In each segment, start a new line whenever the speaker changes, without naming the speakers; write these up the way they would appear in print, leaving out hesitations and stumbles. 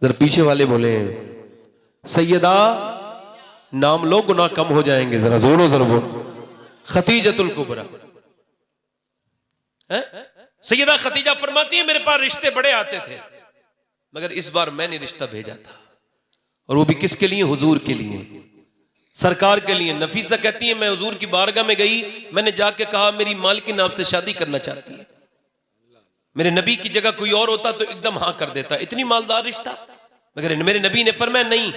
जरा पीछे वाले बोले सैयदा नाम लो गुनाह कम हो जाएंगे, जरा जोरो जरा बोल। खतीजतुल कुबरा है? सैयदा खतीजा फरमाती है मेरे पास रिश्ते बड़े आते थे मगर इस बार मैंने रिश्ता भेजा था, और वो भी किसके लिए? हुजूर के लिए, सरकार के लिए। नफीसा कहती है मैं हुजूर की बारगाह में गई, मैंने जाके कहा मेरी मालकिन आपसे शादी करना चाहती है। मेरे नबी की जगह कोई और होता तो एकदम हाँ कर देता, इतनी मालदार रिश्ता। मगर मेरे नबी ने फरमाया नहीं,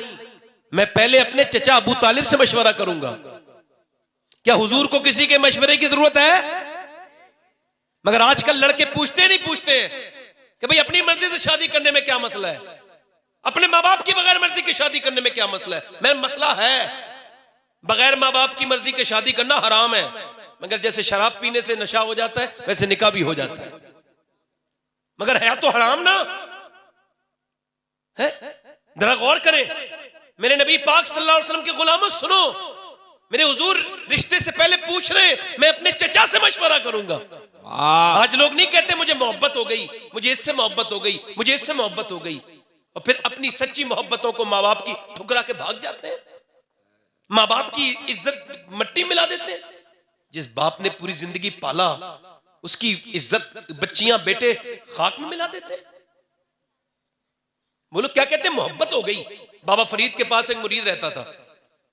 मैं पहले अपने चचा अबू तालिब से मशवरा करूंगा। क्या हुजूर को किसी के मशवरे की जरूरत है? मगर आजकल लड़के पूछते नहीं पूछते कि भाई अपनी मर्जी से शादी करने में क्या मसला है, अपने माँ बाप की बगैर मर्जी की शादी करने में क्या मसला है? मैं मसला है बगैर माँ बाप की मर्जी के शादी करना हराम है, मगर जैसे शराब पीने से नशा हो जाता है वैसे निकाह भी हो जाता है, मगर है तो हराम ना है। जरा गौर करें, मेरे नबी पाक सल्लल्लाहु अलैहि वसल्लम के गुलामों सुनो, मेरे हुजूर रिश्ते से पहले पूछ रहे मैं अपने चचा से मशवरा करूंगा। आज लोग नहीं कहते मुझे मोहब्बत हो गई, मुझे इससे मोहब्बत हो गई, मुझे इससे मोहब्बत हो गई, और फिर अपनी सच्ची मोहब्बतों को माँ बाप की ठुकरा के भाग जाते हैं, माँ बाप की इज्जत मिट्टी मिला देते हैं। जिस बाप ने पूरी जिंदगी पाला उसकी इज्जत बच्चियां बेटे खाक में मिला देते हैं। वो लोग क्या कहते हैं? मोहब्बत हो गई। बाबा फरीद के पास एक मुरीद रहता था,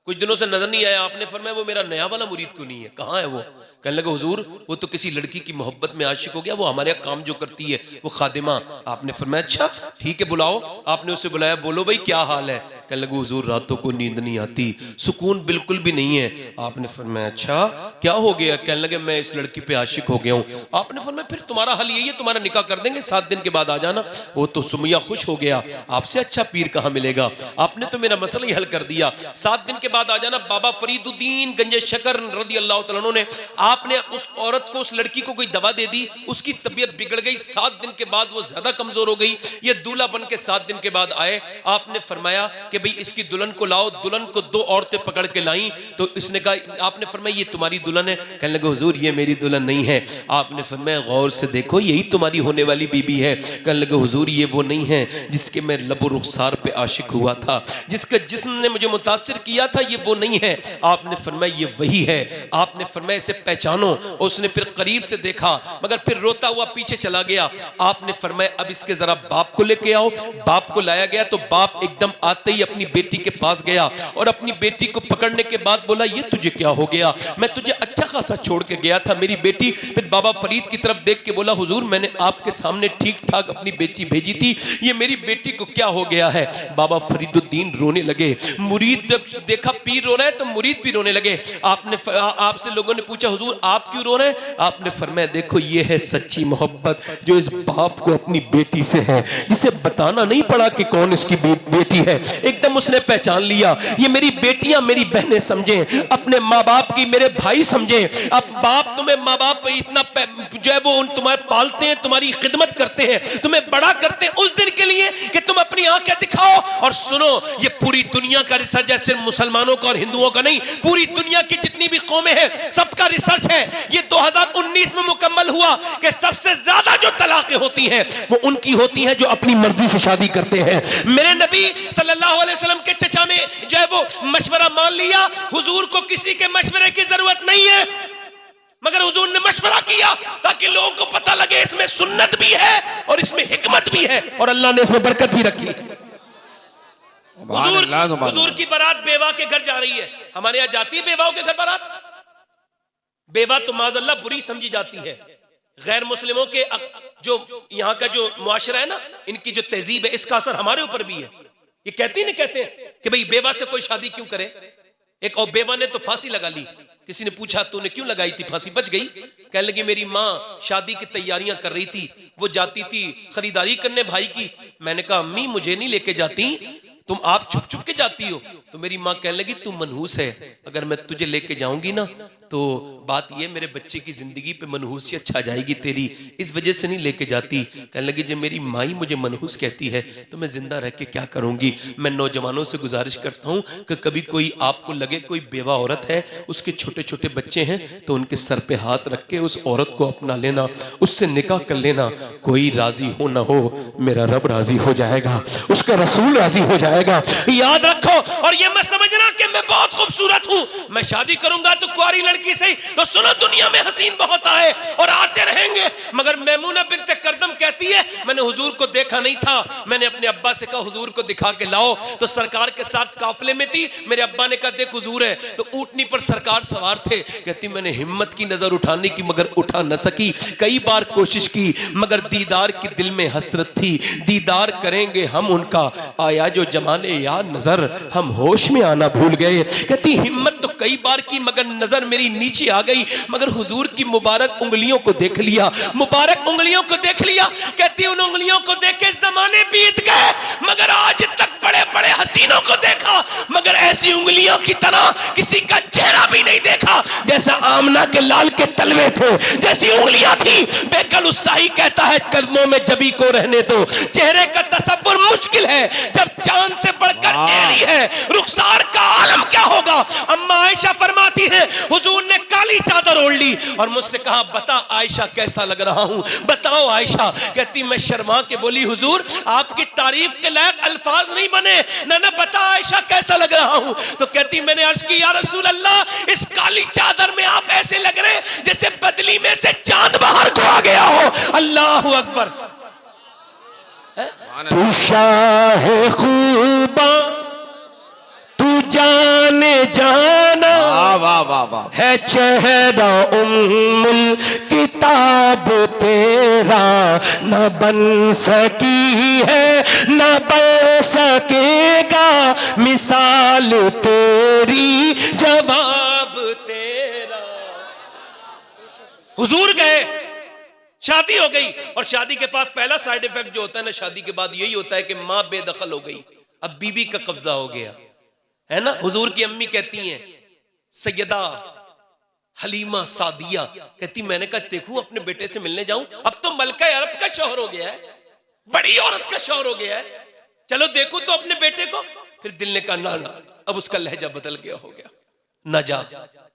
कुछ दिनों से नजर नहीं आया। आपने फरमाया वो मेरा नया वाला मुरीद क्यों नहीं है, कहाँ है वो? कहने लगे हुजूर वो तो किसी लड़की की मोहब्बत में आशिक हो गया, वो हमारे यहाँ काम जो करती है वो खादिमा। आपने फरमाया अच्छा ठीक है बुलाओ। आपने उसे बुलाया, बोलो भाई क्या हाल है? कहने लगे हुजूर रातों को नींद नहीं आती, सुकून बिल्कुल भी नहीं है। आपने फरमाया अच्छा क्या हो गया? कहने लगे मैं इस लड़की पे आशिक हो गया हूँ। आपने फरमाया फिर तुम्हारा हल यही है, तुम्हारा निकाह कर देंगे, 7 दिन के बाद आ जाना। वो तो सुमैया खुश हो गया, आपसे अच्छा पीर कहाँ मिलेगा, आपने तो मेरा मसला ही हल कर दिया, 7 दिन के बाद आ जाना। बाबा फरीदुद्दीन गंजे शकर रज़ी अल्लाह तआला अन्हु ने, आपने उस औरत को, उस लड़की को कोई दवा दे दी, उसकी तबीयत बिगड़ गई, 7 दिन के बाद वो ज्यादा कमजोर हो गई। ये दूल्हा बन के 7 दिन के बाद आए। आपने फरमाया कि भाई इसकी दुल्हन को लाओ। दुल्हन को 2 औरतें पकड़ के लाई तो इसने कहा, आपने फरमाया ये तुम्हारी दुल्हन है? कहने लगे हुजूर ये मेरी दुल्हन नहीं है। आपने फरमाया गौर से देखो यही तुम्हारी होने वाली बीबी है। कहने लगे हुजूर ये वो नहीं है जिसके मैं लबो रुखसार पे आशिक हुआ था, जिसका जिस्म ने मुझे मुतासिर किया था, ये वो नहीं है। आपने फरमाया ये वही है। आपने फरमाया इसे पहचानो। उसने फिर करीब से देखा मगर फिर रोता हुआ पीछे चला गया। आपने फरमाया अब इसके जरा बाप को लेके आओ। बाप को लाया गया तो बाप एकदम आते ही अपनी बेटी के पास गया और अपनी बेटी को पकड़ने के बाद बोला ये तुझे क्या हो गया, मैं तुझे अच्छा खासा छोड़ के गया था मेरी बेटी। फिर बाबा फरीद की तरफ देख के बोला हुजूर मैंने आपके सामने ठीक ठाक अपनी बेटी भेजी थी, ये मेरी बेटी को क्या हो गया है? बाबा फरीदुद्दीन रोने लगे। मुरीद जब देखा पीर रो रहा है तो मुरीद भी रोने लगे। आपसे लोगों ने पूछा हुजूर आप क्यों रो रहे हैं? आपने फरमाया देखो ये है सच्ची मोहब्बत जो इस बाप को अपनी बेटी से है, जिसे बताना नहीं पड़ा कि कौन इसकी बेटी है, एकदम उसने पहचान लिया। ये मेरी बेटियां मेरी बहनें समझे, अपने माँ बाप की मेरे भाई समझे। अब बाप तुम्हें माँ बाप इतना जो है वो तुम्हारे पालते हैं, तुम्हारी खिदमत करते हैं, तुम्हें बड़ा करते हैं उस दिन के लिए कि तुम अपनी आंखें दिखाओ। और सुनो ये पूरी दुनिया का रिसर्च है, सिर्फ मुसलमानों का और हिंदुओं का नहीं, पूरी दुनिया की जितनी भी कौमें हैं सबका रिसर्च है। ये 2019 में मुकम्मल हुआ कि सबसे ज्यादा जो तलाकें होती हैं वो उनकी होती हैं जो अपनी मर्जी से शादी करते हैं। मेरे नबी सल्लल्लाहु अलैहि वसल्लम के चचा ने जो है वो मशवरा मान लिया। हुजूर को किसी के मशवरे की जरूरत नहीं है, मगर हुजूर ने मशवरा किया ताकि लोगों को पता लगे इसमें सुन्नत भी है और इसमें हिकमत भी है और अल्लाह ने इसमें बरकत भी रखी। हुजूर की बारात बेवा के घर जा रही है। हमारे यहाँ जाती है बेवाओं के घर बारात? बेवा तो माज़अल्लाह बुरी समझी जाती है। गैर मुस्लिमों के जो यहाँ का जो मुआशरा है ना, इनकी जो तहजीब है, इसका असर हमारे ऊपर भी है। ये कहते नहीं कहते कि भाई बेवा से कोई शादी क्यों करे? एक और बेवा ने तो फांसी लगा ली। किसी ने पूछा तूने क्यों लगाई थी फांसी? बच गई। कहने लगी मेरी माँ शादी की तैयारियां कर रही थी, वो जाती थी खरीदारी करने भाई की। मैंने कहा अम्मी मुझे नहीं लेके जाती, तुम आप छुप छुप के जाती हो। तो मेरी माँ कहने लगी तू मनहूस है, अगर मैं तुझे लेके जाऊंगी ना तो बात ये, मेरे बच्चे की जिंदगी पे मनहूसियत छा जाएगी तेरी, इस वजह से नहीं लेके जाती। कहने लगी जब मेरी माई मुझे मनहूस कहती है तो मैं जिंदा रह के क्या करूंगी। मैं नौजवानों से गुजारिश करता हूँ कि कभी कोई आपको लगे कोई बेवा औरत है, उसके छोटे छोटे बच्चे हैं, तो उनके सर पे हाथ रख के उस औरत को अपना लेना, उससे निकाह कर लेना। कोई राजी हो ना हो, मेरा रब राजी हो जाएगा, उसका रसूल राजी हो जाएगा। याद रखो। और ये मत समझना कि मैं बहुत खूबसूरत हूं, मैं शादी करूंगा तो कुआरी लड़की से ही, तो सुनो दुनिया में हसीन बहुत आए और आते रहेंगे, मगर मैमूना बिन्त करदम कहती है मैंने हुजूर को देखा नहीं था, मैंने अपने अब्बा से कहा हुजूर को दिखा के लाओ, तो सरकार के साथ काफिले में थी, मेरे अब्बा ने कहा देख हुजूर है, तो ऊंटनी पर सरकार सवार थे। कहती मैंने हिम्मत की नजर उठाने की मगर उठा न सकी, कई बार कोशिश की मगर दीदार की दिल में हसरत थी, दीदार करेंगे हम उनका, आया जो जमाने याद नजर हम होश में आना भूल गए। कहती हिम्मत तो कई बार की मगर नजर मेरी नीचे आ गई, मगर हुजूर की मुबारक उंगलियों को देख लिया, मुबारक उंगलियों को देख लिया। कहती उन उंगलियों को देख के जमाने बीत गए, मगर आज तक बड़े बड़े हसीनों को देखा, मगर ऐसी उंगलियों की तरह किसी का चेहरा भी नहीं देखा। जैसा आमना के लाल के तलवे थे, जैसी उंगलियां थी। बेकल उत्साही कहता है कदमों में जबी को रहने दो, चेहरे का तसव्वुर मुश्किल है जब चांद से बढ़कर तेरी है, रुखसार का आलम क्या होगा। अम्मा आयशा फरमाती है हुजूर ने काली चादर ओढ़ ली और मुझसे कहा बता आयशा कैसा लग रहा हूं, बताओ आयशा। कहती मैं शर्मा के बोली हुजूर आपकी तारीफ के लायक अल्फाज नहीं बने, ना बता आयशा कैसा लग रहा हूं। तो कहती मैंने अर्ज की या रसूल अल्लाह इस काली चादर में आप ऐसे लग रहे जैसे बदली में से चांद बाहर को आ गया हो। अल्लाह अकबर। तू शाहे खूबा तू जाने जाना, वाह वाह वाह, है चेहरा उम्मुल किताब तेरा, न बन सकी है न बन सकेगा मिसाल तेरी, जवाब तेरा। हुजूर गए, शादी हो गई, और शादी के बाद पहला साइड इफेक्ट जो होता है ना शादी के बाद यही होता है कि मां बेदखल हो गई, अब बीबी का कब्जा हो गया है ना। हुजूर की अम्मी कहती हैं सैयदा हलीमा सादिया, कहती मैंने कहा देखूं अपने बेटे से मिलने जाऊं, अब तो मलका अरब का शौहर हो गया है, बड़ी औरत का शौहर हो गया है, चलो देखो तो अपने बेटे को। फिर दिल ने कहा ना ना, अब उसका लहजा बदल गया हो गया, ना जा,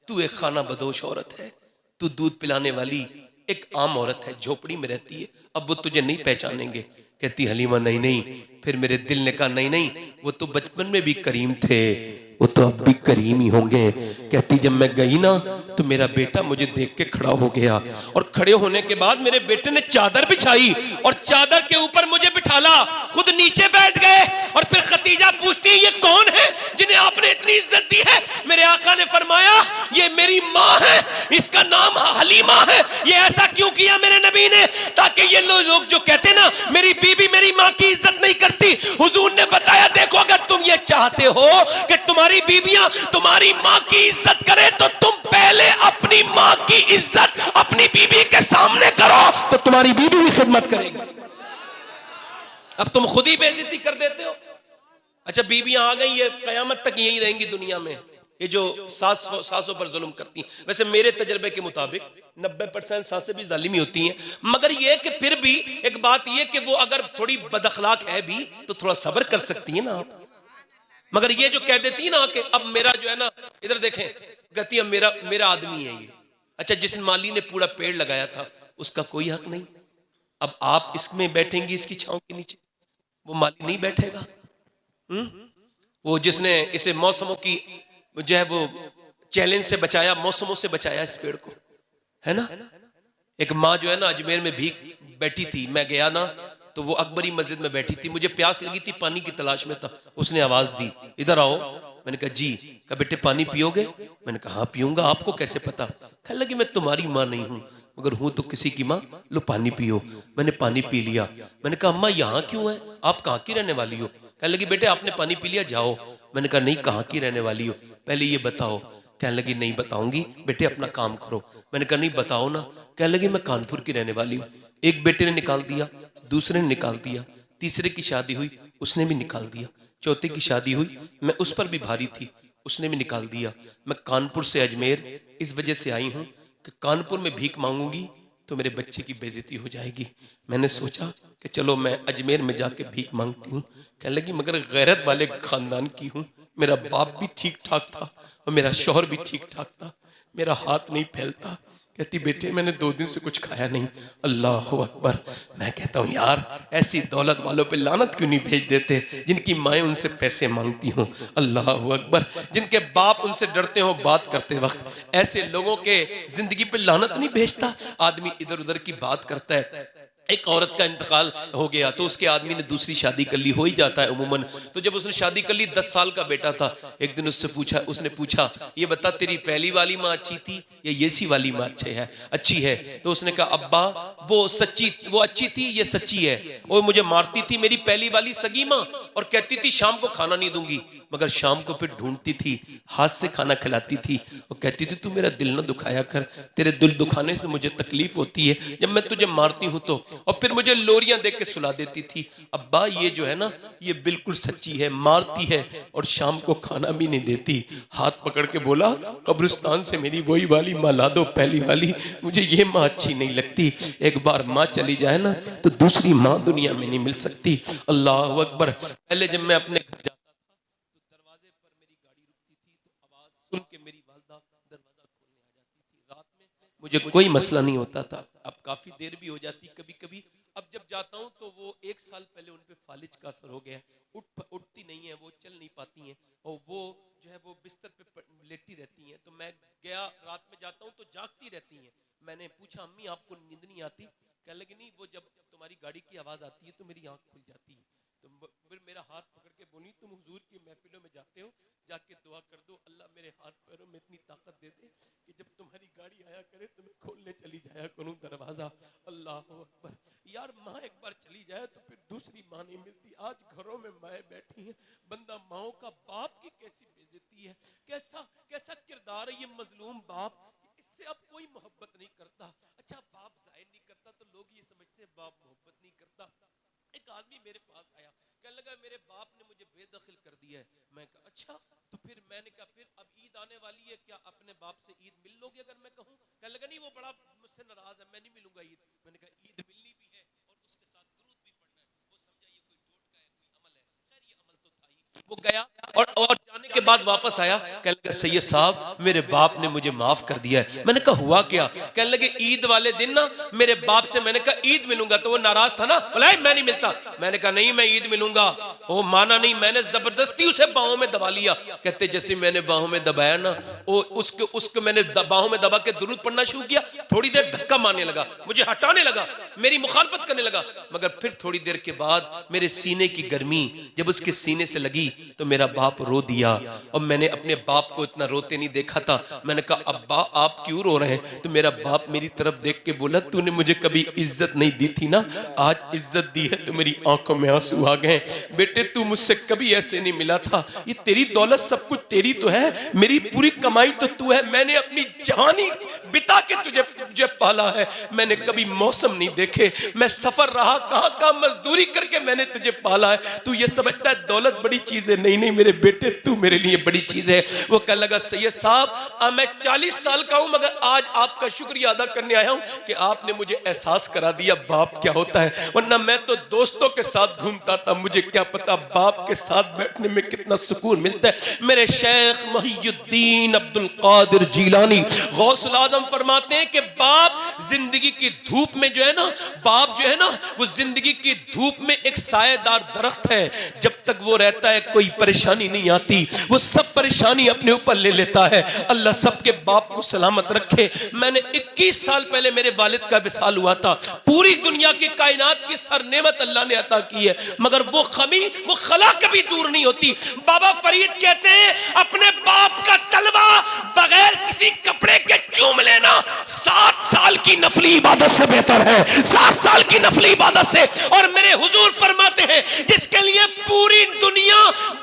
तू एक खाना बदोश औरत है, तू दूध पिलाने वाली एक आम औरत है, झोपड़ी में रहती है, अब वो तुझे नहीं पहचानेंगे। कहती हलीमा नहीं नहीं। फिर मेरे दिल ने कहा नहीं नहीं, वो तो बचपन में भी करीम थे, वो तो अब भी करीम ही होंगे। कहती जब मैं गई ना तो मेरा बेटा मुझे देख के खड़ा हो गया, और खड़े होने के बाद मेरे बेटे ने चादर बिछाई और चादर के ऊपर मुझे बिठाला, खुद नीचे बैठ गए। और फिर खतीजा पूछती है ये कौन है जिन्हें आपने इतनी इज्जत दी है। मेरे आका ने फरमाया ये मेरी माँ है, इसका नाम हलीमा है। ये ऐसा क्यों किया मेरे नबी ने, ताकि ये लोग जो कहते ना मेरी बीबी मेरी माँ की इज्जत नहीं करती, हुजूर ने बताया देखो अगर तुम ये चाहते हो कि तुम्हारी बीबियां तुम्हारी माँ की इज्जत करे तो तुम पहले अपनी माँ की इज्जत अपनी बीबी के सामने करो, तो तुम्हारी बीबी भी खिदमत करेगी। अब तुम खुद ही बेइज्जती कर देते हो। अच्छा बीबियां आ गई है, कयामत तक यही रहेंगी दुनिया में, ये जो सासों पर जुल्म करती हैं। वैसे मेरे तजर्बे के मुताबिक 90% सासें भी जालिमी होती हैं, मगर ये कि फिर भी एक बात ये कि वो अगर थोड़ी बदअखलाक है भी तो थोड़ा सब्र कर सकती है ना आप। मगर ये जो कह देती है ना कि अब मेरा जो है ना, इधर देखें, कहती है मेरा आदमी है ये। अच्छा जिस माली ने पूरा पेड़ लगाया था उसका कोई हक नहीं, अब आप इसमें बैठेंगी इसकी छांव के नीचे, वो माली नहीं बैठेगा। वो जिसने इसे मौसमों की जो है वो चैलेंज से बचाया, मौसमों से बचाया इस पेड़ को, है ना। एक माँ जो है ना अजमेर में भीख बैठी थी, मैं गया ना तो वो अकबरी मस्जिद में बैठी थी, मुझे प्यास लगी थी, पानी की तलाश में था, उसने आवाज दी इधर आओ। मैंने कहा जी। कहा बेटे पानी पियोगे? मैंने कहा हाँ पीऊंगा, आपको कैसे पता? कहने लगी मैं तुम्हारी माँ नहीं हूँ मगर हूं तो किसी की माँ, लो पानी पियो। मैंने पानी पी लिया। मैंने कहा अम्मा यहाँ क्यों है, आप कहाँ की रहने वाली हो? कहने लगी बेटे आपने पानी पी लिया जाओ। मैंने कहा नहीं कहाँ की रहने वाली हो, पहले ये बताओ। कहने लगी नहीं बताऊंगी बेटे अपना काम करो। मैंने कहा नहीं बताओ ना। कहने लगी मैं कानपुर की रहने वाली हूँ। एक बेटे ने निकाल दिया, दूसरे ने निकाल दिया, तीसरे की शादी हुई उसने भी निकाल दिया, चौथे की शादी हुई मैं उस पर भी भारी थी, उसने भी निकाल दिया। मैं कानपुर से अजमेर इस वजह से आई हूं कि कानपुर में भीख मांगूंगी तो मेरे बच्चे की बेइज्जती हो जाएगी। मैंने सोचा कि चलो मैं अजमेर में जाके भीख मांगती हूँ। कहने लगी मगर गैरत वाले खानदान की हूँ, मेरा बाप भी ठीक ठाक था और मेरा शौहर भी ठीक ठाक था, मेरा हाथ नहीं फैलता। कहती बेटे मैंने 2 दिन से कुछ खाया नहीं। अल्लाह अकबर। मैं कहता हूँ यार ऐसी दौलत वालों पे लानत क्यों नहीं भेज देते जिनकी माएँ उनसे पैसे मांगती हों। अल्लाह अकबर। जिनके बाप उनसे डरते हो बात करते वक्त, ऐसे लोगों के जिंदगी पे लानत नहीं भेजता। आदमी इधर उधर की बात करता है। एक औरत का इंतकाल हो गया तो उसके आदमी ने दूसरी शादी कर ली, हो ही जाता है उमूमन। तो जब उसने शादी कर ली 10 साल का बेटा था। एक दिन उसने पूछा ये बता तेरी पहली वाली माँ अच्छी थी या ये सी वाली माँ अच्छी है? तो उसने कहा अब्बा वो अच्छी थी, ये सच्ची है। वो मुझे मारती थी मेरी पहली वाली सगी माँ और कहती थी शाम को खाना नहीं दूंगी, मगर शाम को फिर ढूंढती थी, हाथ से खाना खिलाती थी और कहती थी तू मेरा दिल न दुखाया कर, तेरे दिल दुखाने से मुझे तकलीफ होती है जब मैं तुझे मारती हूं तो। और फिर मुझे लोरियां देख के सुला देती थी। अब्बा ये जो है ना ये बिल्कुल सच्ची है, मारती है और शाम को खाना भी नहीं देती। हाथ पकड़ के बोला कब्रिस्तान से मेरी वही वाली माँ ला दो, पहली वाली, मुझे ये माँ अच्छी नहीं लगती। एक बार माँ चली जाए ना तो दूसरी माँ दुनिया में नहीं मिल सकती। अल्लाह अकबर। पहले जब मैं अपने घर सुन के मेरी वालदा दरवाजा खोलने आ जाती थी। रात में मुझे कोई मसला नहीं होता था। अब काफी देर भी हो जाती कभी कभी। अब जब जाता हूँ तो वो 1 साल पहले उन पे फालिज का असर हो गया, उठती नहीं है, वो चल नहीं पाती हैं और वो जो है वो बिस्तर पे लेटी रहती हैं। तो मैं गया, रात में जाता हूँ तो जागती रहती हैं। मैंने पूछा अम्मी आपको नींद नहीं आती? कहने लगी नहीं, वो जब तुम्हारी गाड़ी की आवाज आती है तो मेरी आंख खुल जाती है। तो फिर मेरा हाथ पकड़ के बोली तुम हुजूर की महफिलों में जाते हो, जाके दुआ कर दो अल्लाह मेरे हाथ पैरों में इतनी ताकत दे दे कि जब तुम्हारी गाड़ी आया करे तो मैं खोलने चली जाया करूं दरवाजा। अल्लाह अकबर। यार माँ एक बार चली जाए तो फिर दूसरी माँ नहीं मिलती। आज घरों में माएँ बैठी हैं, बंदा माओ का बाप की कैसी बेइज्जती है, कैसा कैसा किरदार है ये मजलूम बाप, इससे अब कोई मोहब्बत नहीं करता। अच्छा बाप जाहिर नहीं करता तो लोग ये समझते हैं बाप मोहब्बत नहीं करता। एक आदमी मेरे पास आया, कहने लगा मेरे बाप ने मुझे बेदखल कर दिया है। मैं कहा अच्छा, तो फिर मैंने कहा फिर अब ईद आने वाली है, क्या अपने बाप से ईद मिल लोगे अगर मैं कहूँ? कहने लगा नहीं वो बड़ा मुझसे नाराज है, मैं नहीं मिलूंगा ईद। मैंने कहा ईद मिलनी भी है और उसके साथ दुरूद भी पढ़ना है। वो समझा ये कोई टोटका है, कोई अमल है। खैर ये अमल तो था ही। वो गया और जाने के बाद वापस आया, कहने लगा सैयद साहब मेरे बाप ने मुझे माफ कर दिया है। मैंने कहा हुआ क्या? कहने लगे ईद वाले दिन ना मेरे बाप से मैंने कहा ईद मिलूंगा तो वो नाराज था ना, बोला मैं नहीं मिलता। मैंने कहा नहीं मैं ईद मिलूंगा। वो माना नहीं, मैंने जबरदस्ती उसे बाहों में दबा लिया। कहते जैसे मैंने बाहों में दबाया ना वो उसको मैंने बाहों में दबा के दुरूद पढ़ना शुरू किया। थोड़ी देर धक्का मारने लगा, मुझे हटाने लगा, मेरी मुखालफत करने लगा, मगर फिर थोड़ी देर के बाद मेरे सीने की गर्मी जब उसके सीने से लगी तो मेरा बाप रो दिया। और मैंने अपने बाप को इतना रोते नहीं देखा था। मैंने कहा अब्बा आप क्यों रो रहे हैं? तो मेरा बाप मेरी तरफ देख के बोला तूने मुझे कभी इज्जत नहीं दी थी ना, आज इज्जत दी है तो मेरी आंखों में आंसू आ गए। बेटे तू मुझसे कभी ऐसे नहीं मिला था, ये तेरी दौलत सब कुछ तेरी तो है, मेरी पूरी कमाई तो तू है, मैंने अपनी जवानी बिता के तुझे पाला है। मैंने कभी मौसम नहीं देखे, मैं सफर रहा, कहां मजदूरी करके मैंने तुझे पाला है। तू ये समझता है दौलत बड़ी चीज है? नहीं नहीं मेरे बेटे तू मेरे लिए बड़ी चीज है। वो कहने लगा सैयद साहब मैं 40 साल का हूं मगर आज आपका शुक्रिया अदा करने आया हूं कि आपने मुझे एहसास करा दिया बाप क्या होता है, वरना मैं तो दोस्तों के साथ घूमता था, मुझे क्या पता बाप के साथ बैठने में कितना सुकून मिलता है। मेरे शेख मुहियुद्दीन अब्दुल कादिर जीलानी गौसुल आजम फरमाते हैं कि बाप जिंदगी की धूप में जो है ना, बाप जो है ना वो जिंदगी की धूप में एक सायेदार दरख्त है। जब तक वो रहता है कोई परेशानी नहीं आती, वो सब परेशानी अपने ऊपर ले लेता है। अल्लाह सबके बाप को सलामत रखे। मैंने 21 साल पहले मेरे वालिद का विसाल हुआ था। पूरी दुनिया की कायनात की सरनेमत अल्लाह ने अता की है, मगर वो खमी वो खला कभी दूर नहीं होती। बाबा फरीद कहते हैं अपने बाप का तलवा बगैर किसी कपड़े के चूम लेना 7 साल की नफली इबादत से बेहतर है, 7 साल की नफली इबादत से। और मेरे हुजूर फरमाते हैं जिसके लिए पूरी दुनिया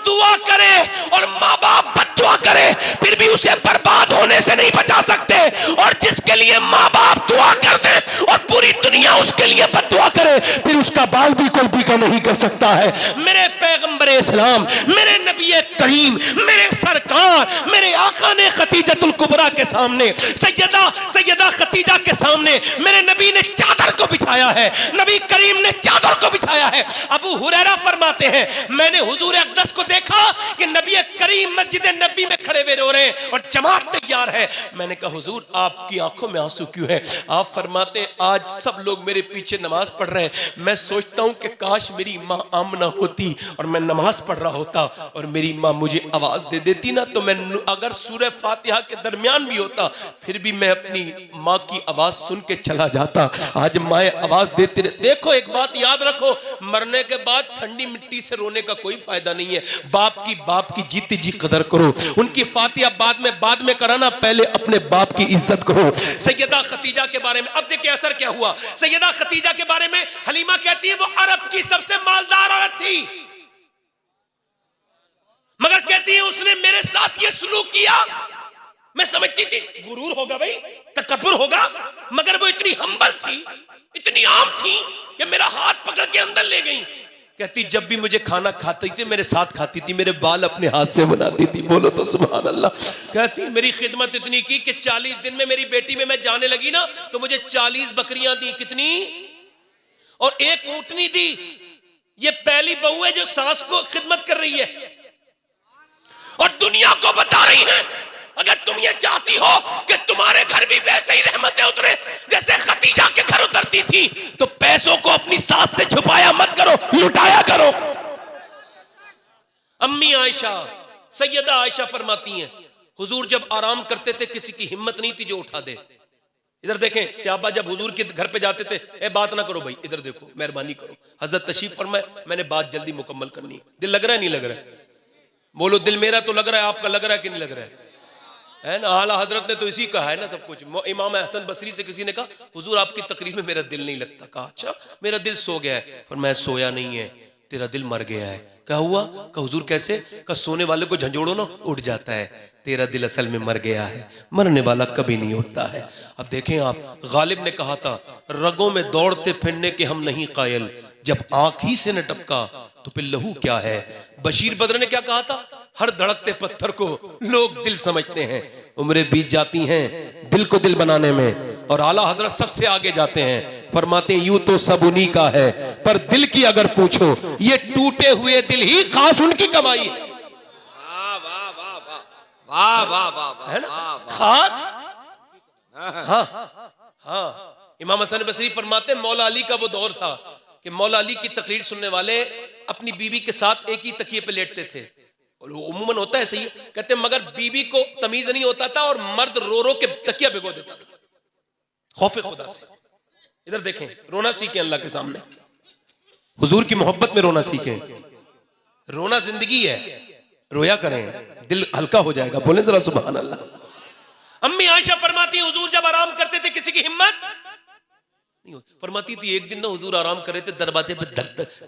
दुआ करे और माँ बाप बद्दुआ करे फिर भी उसे बर्बाद होने से नहीं बचा सकते, और जिसके लिए माँ बाप दुआ कर दे और पूरी दुनिया उसके लिए बद्दुआ करे फिर उसका बाल भी कोई बीका नहीं कर सकता है। मेरे पैगंबर इस्लाम, मेरे नबी करीम, मेरे सरकार, मेरे आका ने खतीजतुल कुबरा के सामने, सैयदा खतीजा के सामने मेरे नबी ने चादर को बिछाया है, नबी करीम ने चादर को बिछाया है। अबू हुरैरा फरमाते हैं मैंने हुजूर अक़दस को देखा कि नबी करीम मस्जिद नबी में खड़े हुए रो रहे हैं और जमात तैयार है। मैंने कहा हुजूर आपकी आंखों में आंसू क्यों है? आप फरमाते हैं आज सब लोग मेरे पीछे नमाज पढ़ रहे हैं, मैं सोचता हूं कि काश मेरी माँ आमना होती और मैं नमाज पढ़ रहा होता और मेरी माँ मुझे आवाज दे देती ना, तो मैं अगर सूरह फातिहा के दरमियान भी होता फिर भी मैं अपनी माँ की आवाज सुन के चला जाता। आज माए आवाज देते रहे। देखो एक बात याद रखो, मरने के बाद ठंडी मिट्टी से रोने का कोई फायदा नहीं है। बाप की जीती जी कदर करो, उनकी फातिहा बाद में कराना, पहले अपने बाप की इज्जत करो। सैयदा खतीजा के बारे में अब देखिए असर क्या हुआ। सैयदा खतीजा के बारे में हलीमा कहती है वो अरब की सबसे मालदार औरत थी, मगर कहती है उसने मेरे साथ ये सलूक किया। मैं समझती थी गुरूर होगा भाई, तकब्बुर होगा, मगर वो इतनी हम्बल थी, इतनी आम थी कि मेरा हाथ पकड़ के अंदर ले गई। कहती जब भी मुझे खाना खाती थी मेरे साथ खाती थी, मेरे बाल अपने हाथ से बनाती थी। बोलो तो सुभान अल्लाह। कहती मेरी खिदमत इतनी की कि 40 दिन में मेरी बेटी में मैं जाने लगी ना तो मुझे 40 बकरियां दी। कितनी? और एक ऊंटनी दी। ये पहली बहू है जो सास को खिदमत कर रही है और दुनिया को बता रही है अगर तुम ये चाहती हो कि तुम्हारे घर भी वैसे ही रहमतें उतरे जैसे खतीजा के घर उतरती थी, तो पैसों को अपनी सास से छुपाया मत करो, लुटाया करो। अम्मी आयशा, सैयदा आयशा फरमाती हैं हुजूर जब आराम करते थे किसी की हिम्मत नहीं थी जो उठा दे। इधर देखें सहाबा जब हुजूर के घर पे जाते थे, ए बात ना करो भाई, इधर देखो, मेहरबानी करो, हजरत तशरीफ फरमाए, मैंने बात जल्दी मुकम्मल करनी है। दिल लग रहा है नहीं लग रहा है? बोलो दिल मेरा तो लग रहा है, आपका लग रहा है कि नहीं लग रहा है ना? आला हजरत ने तो इसी कहा है ना सब कुछ। इमाम हसन बसरी से किसी ने कहा हुजूर आपकी तकरीर में मेरा दिल नहीं लगता। कहा अच्छा मेरा दिल सो गया है। फरमाया सोया नहीं है, तेरा दिल मर गया है। क्या हुआ? कहा हुजूर कैसे? कहा सोने वाले को झंझोड़ो ना उठ जाता है, तेरा दिल असल में मर गया है, मरने वाला कभी नहीं उठता है। अब देखें आप, गालिब ने कहा था रगों में दौड़ते फिरने के हम नहीं कायल, जब आंख ही से न टपका तो फिर लहू क्या है। बशीर बद्र ने क्या कहा था? हर धड़कते पत्थर को लोग दिल समझते हैं, उम्रें बीत जाती हैं दिल को दिल बनाने में, और आला हजरत सबसे आगे जाते हैं, फरमाते यूं तो सब उन्हीं का है पर दिल की अगर पूछो ये टूटे हुए दिल ही खास उनकी कमाई है। है ना खास? हाँ इमाम हसन बसरी फरमाते मौला अली का वो दौर था कि मौला अली की तकरीर सुनने वाले अपनी बीवी के साथ एक ही तकिए पे लेटते थे। उम्मन होता है सही, कहते मगर बीवी को तमीज नहीं होता था और मर्द रो रो के तकिया भिगो देता था खौफे खुदा से। इधर देखें, रोना सीखें अल्लाह के सामने, हुजूर की मोहब्बत में रोना सीखें। रोना जिंदगी है, रोया करें, दिल हल्का हो जाएगा। बोले जरा सुभान अल्लाह। अम्मी आयशा फरमाती हुजूर जब आराम करते थे किसी की हिम्मत नहीं होती। फरमाती थी एक दिन ना हुजूर आराम कर रहे थे, दरवाजे पे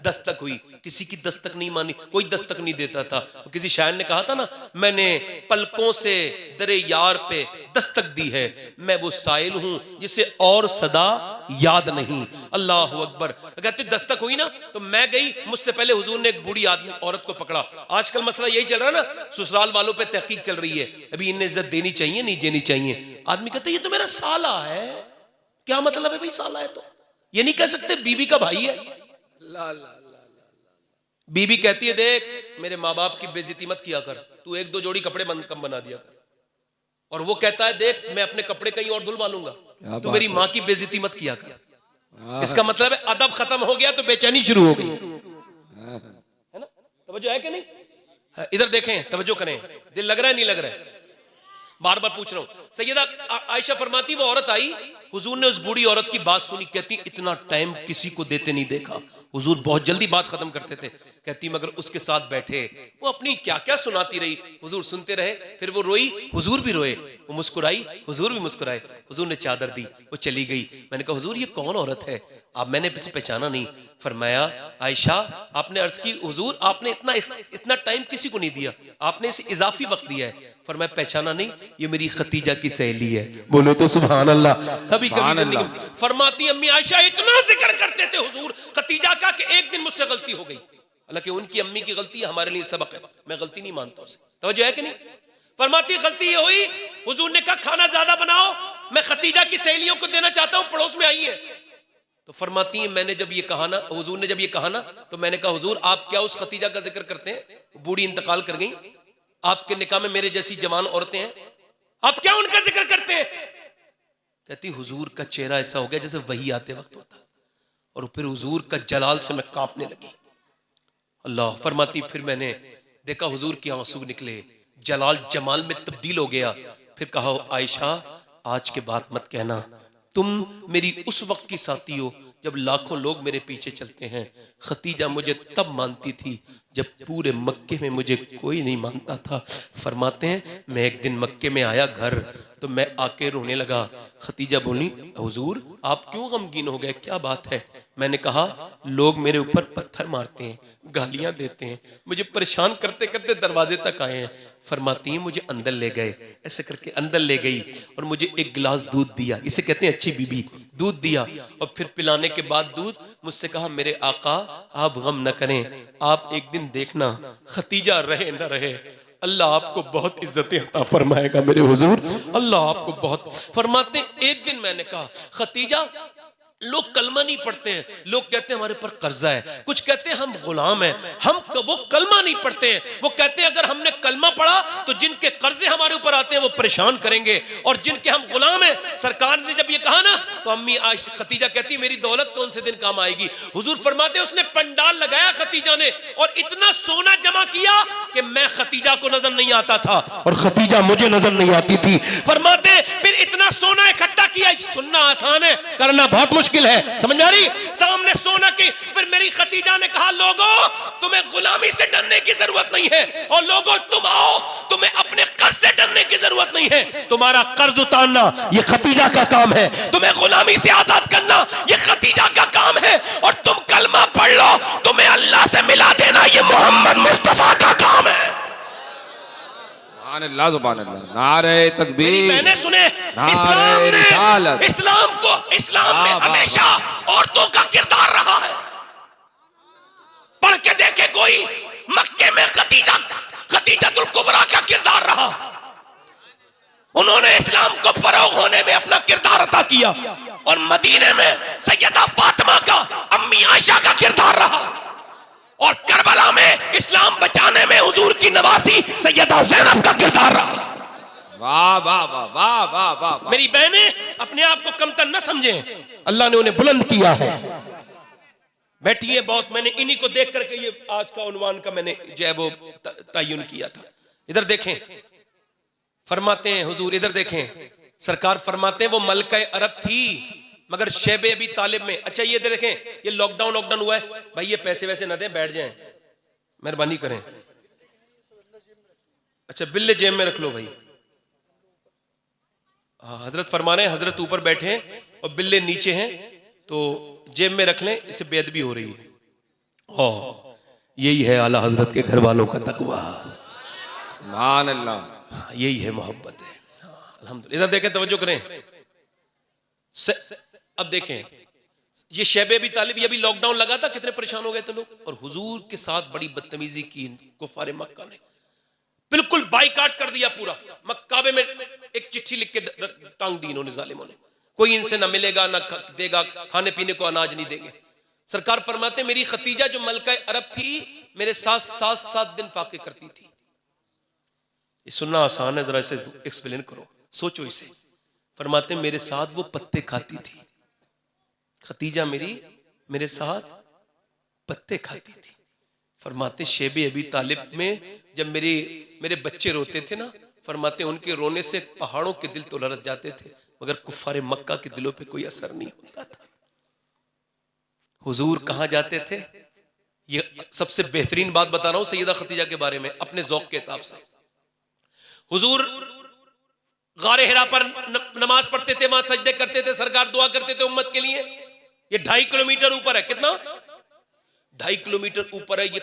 दस्तक हुई, किसी की दस्तक नहीं मानी, कोई दस्तक नहीं देता था। किसी शायर ने कहा था ना मैंने पलकों से दरे यार पे दस्तक दी है, मैं वो साइल हूं जिसे और सदा याद नहीं। अल्लाह अकबर। कहते दस्तक हुई ना तो मैं गई, मुझसे पहले हुजूर ने एक बूढ़ी आदमी औरत को पकड़ा। आजकल मसला यही चल रहा है ना, ससुराल वालों पे तहकीक चल रही है, अभी इन्हें इज्जत देनी चाहिए नहीं देनी चाहिए। आदमी कहते ये तो मेरा साला है। क्या मतलब है भाई साला है? तो ये नहीं कह सकते बीबी का भाई है। बीबी कहती है देख मेरे माँ बाप की बेइज्जती मत किया कर, तू एक दो जोड़ी कपड़े कम बना दिया कर। और वो कहता है देख मैं अपने कपड़े कहीं और धुलवा लूंगा, तू मेरी माँ की बेइज्जती मत किया कर। इसका मतलब है अदब खत्म हो गया तो बेचैनी शुरू हो गई, है ना? तवज्जो है कि नहीं? इधर देखें, तवज्जो करें, दिल लग रहा है नहीं लग रहा है? बार बार पूछ रहा हूं। सैयदा आयशा फरमाती वो औरत आई, हुजूर ने उस बूढ़ी औरत की बात सुनी, कहती इतना टाइम किसी को देते नहीं देखा, हुजूर बहुत जल्दी बात खत्म करते थे। कहती मगर उसके साथ बैठे वो अपनी क्या क्या सुनाती रही, हुजूर सुनते रहे, फिर वो रोई, हुजूर भी रोए, वो मुस्कुराई, हुजूर भी मुस्कुराए। हुजूर ने चादर दी, वो चली गई। मैंने कहा हुजूर ये कौन औरत है? आप मैंने इसे पहचाना नहीं। फरमाया आयशा आपने अर्ज की हुजूर आपने इतना टाइम किसी को नहीं दिया, आपने इसे इजाफी वक्त दिया है। फरमाया पहचाना नहीं, ये मेरी खतीजा की सहेली है। बोलो तो सुभान अल्लाह। कभी कभी जिंदगी फरमाती अम्मी आयशा इतना जिक्र करते थे हुजूर खतीजा का कि एक दिन मुझसे गलती हो गई, हालांकि उनकी अम्मी की गलती है, हमारे लिए सबक है, मैं गलती नहीं मानता उसे। तवज्जो है कि नहीं? फरमाती गलती ये हुई, हुजूर ने कहा खाना ज्यादा बनाओ, मैं खतीजा की सहेलियों को देना चाहता हूं, पड़ोस में आई है। तो फरमाती है मैंने जब ये कहा ना, हुजूर ने जब ये कहा ना, तो मैंने कहा हुजूर आप क्या उस खतीजा का जिक्र करते हैं, बूढ़ी इंतकाल कर गई, आपके निकाह में मेरे जैसी जवान औरतें हैं, आप क्या उनका जिक्र करते हैं? कहती हुजूर का चेहरा ऐसा हो गया जैसे वही आते वक्त होता, और फिर हुजूर का जलाल से मैं कांपने लगी। अल्लाह। फरमाती फिर मैंने देखा हुजूर के आंसू निकले, जलाल जमाल में तब्दील हो गया। फिर कहा आयशा आज के बाद मत कहना, तुम मेरी उस वक्त की साथी हो जब लाखों लोग मेरे पीछे चलते हैं। खतीजा मुझे तब मानती थी जब पूरे मक्के में मुझे कोई नहीं मानता था। फरमाते हैं मैं एक दिन मक्के में आया घर, तो मैं आके रोने लगा। खतीजा बोली हुजूर आप क्यों गमगीन हो गए, क्या बात है? मैंने कहा लोग मेरे ऊपर पत्थर मारते हैं, गालियां देते हैं, मुझे परेशान करते करते दरवाजे तक आए हैं। फरमाती हैं मुझे अंदर ले गए, ऐसे करके अंदर ले गई और मुझे एक गिलास दूध दिया, इसे कहते हैं अच्छी बीबी, दूध दिया। और फिर पिलाने के बाद दूध मुझसे कहा मेरे आका आप गम न करें, आप एक दिन देखना खतीजा रहे न रहे अल्लाह आपको बहुत इज्जतें अता फरमाएगा मेरे हुजूर, अल्लाह आपको बहुत। फरमाते एक दिन मैंने कहा खतीजा लोग कलमा नहीं पढ़ते हैं, लोग कहते हैं हमारे पर कर्जा है, कुछ कहते हैं हम गुलाम हैं, हम वो कलमा नहीं पढ़ते हैं, वो कहते हैं अगर हमने कलमा पढ़ा तो जिनके कर्जे हमारे ऊपर आते हैं वो परेशान करेंगे, और जिनके हम गुलाम हैं। सरकार ने जब ये कहा ना तो अम्मी खतीजा कहती मेरी दौलत कौन से दिन काम आएगी। हुजूर फरमाते उसने पंडाल लगाया खतीजा ने, और इतना सोना जमा किया कि मैं खतीजा को नजर नहीं आता था और खतीजा मुझे नजर नहीं आती थी। फरमाते फिर इतना सोना इकट्ठा किया, सुनना आसान है करना बहुत मुश्किल है, समझ में आ रही? सामने सोना की। फिर मेरी खतीजा ने कहा लोगों तुम्हें गुलामी से डरने की जरूरत नहीं है, और लोगों तुम आओ तुम्हें अपने कर्ज से डरने की जरूरत नहीं है, तुम्हारा कर्ज उतारना ये खतीजा का काम है, तुम्हें गुलामी से आजाद करना ये खतीजा का काम है, और तुम कलमा पढ़ लो तुम्हें अल्लाह से मिला देना ये मोहम्मद मुस्तफा का काम है।
नारे तकबीर।
मैंने सुने इस्लाम में हमेशा औरतों का किरदार रहा है। पढ़ के देखे कोई, मक्के में खतीजातुल कुबरा का किरदार रहा, उन्होंने इस्लाम को फरोग होने में अपना किरदार अता किया, और मदीने में सैयदा फातिमा का अम्मी आयशा का किरदार रहा, और करबला में इस्लाम बचाने में हुजूर की नवासी सैयदा ज़ैनब का किरदार रहा।
वाह वाह वाह वाह वाह वाह।
मेरी बहनें अपने आप को कमतर न समझें, अल्लाह ने उन्हें बुलंद किया है। बैठी है बहुत, मैंने इन्हीं को देख करके ये आज का उन्वान का मैंने जो है वो तयन किया था। इधर देखें फरमाते हैं हुजूर, इधर देखें सरकार फरमाते हैं वो मलका अरब थी मगर शैबे अभी तालिब में। अच्छा ये देखें, ये लॉकडाउन हुआ है भाई, ये पैसे वैसे न दें, बैठ जाएं, मेहरबानी करें। अच्छा बिल्ले जेब में रख लो भाई। हाँ हजरत फरमा रहे हैं, हजरत ऊपर बैठे हैं और बिल्ले नीचे हैं, तो जेब में रख लें, इससे बेअदबी हो रही है। हाँ यही है आला हजरत के घर वालों का तकवा,
सुभान अल्लाह,
यही है मोहब्बत है। अल्हम्दुलिल्लाह। इधर देखें, तवज्जो करें। अब देखें ये शैबे अभी तालिब, ये भी लॉकडाउन लगा था, कितने परेशान हो गए थे लोग, और हुजूर के साथ बड़ी बदतमीजी की कुफारे मक्का ने, बिल्कुल बाइकाट कर दिया पूरा। मक्काबे में एक चिट्ठी लिख के टांग दी इन्होंने जालिमों ने, कोई इनसे ना मिलेगा ना देगा, खाने पीने को अनाज नहीं देंगे। सरकार फरमाते मेरी खतीजा जो मलका अरब थी मेरे साथ 7 दिन फाके करती थी। ये सुनना आसान है, जरा इसे एक्सप्लेन करो, सोचो इसे। फरमाते मेरे साथ वो पत्ते खाती थी, खतीजा मेरे साथ पत्ते खाती थी। फरमाते शेबे अभी तालिब में जब मेरे बच्चे रोते थे ना, फरमाते उनके रोने से पहाड़ों के दिल तो लरस जाते थे मगर कुफारे मक्का के दिलों पे कोई असर नहीं होता था। हुजूर कहां जाते थे, ये सबसे बेहतरीन बात बता रहा हूं सैयदा खतीजा के बारे में अपने ज़ौक़ के हिसाब से। हुजूर गारे हिरा पर नमाज पढ़ते थे, वहां सजदे करते थे, सरकार दुआ करते थे उम्मत के लिए। ये 2.5 किलोमीटर ऊपर है, कितना 2.5 किलोमीटर ऊपर है ये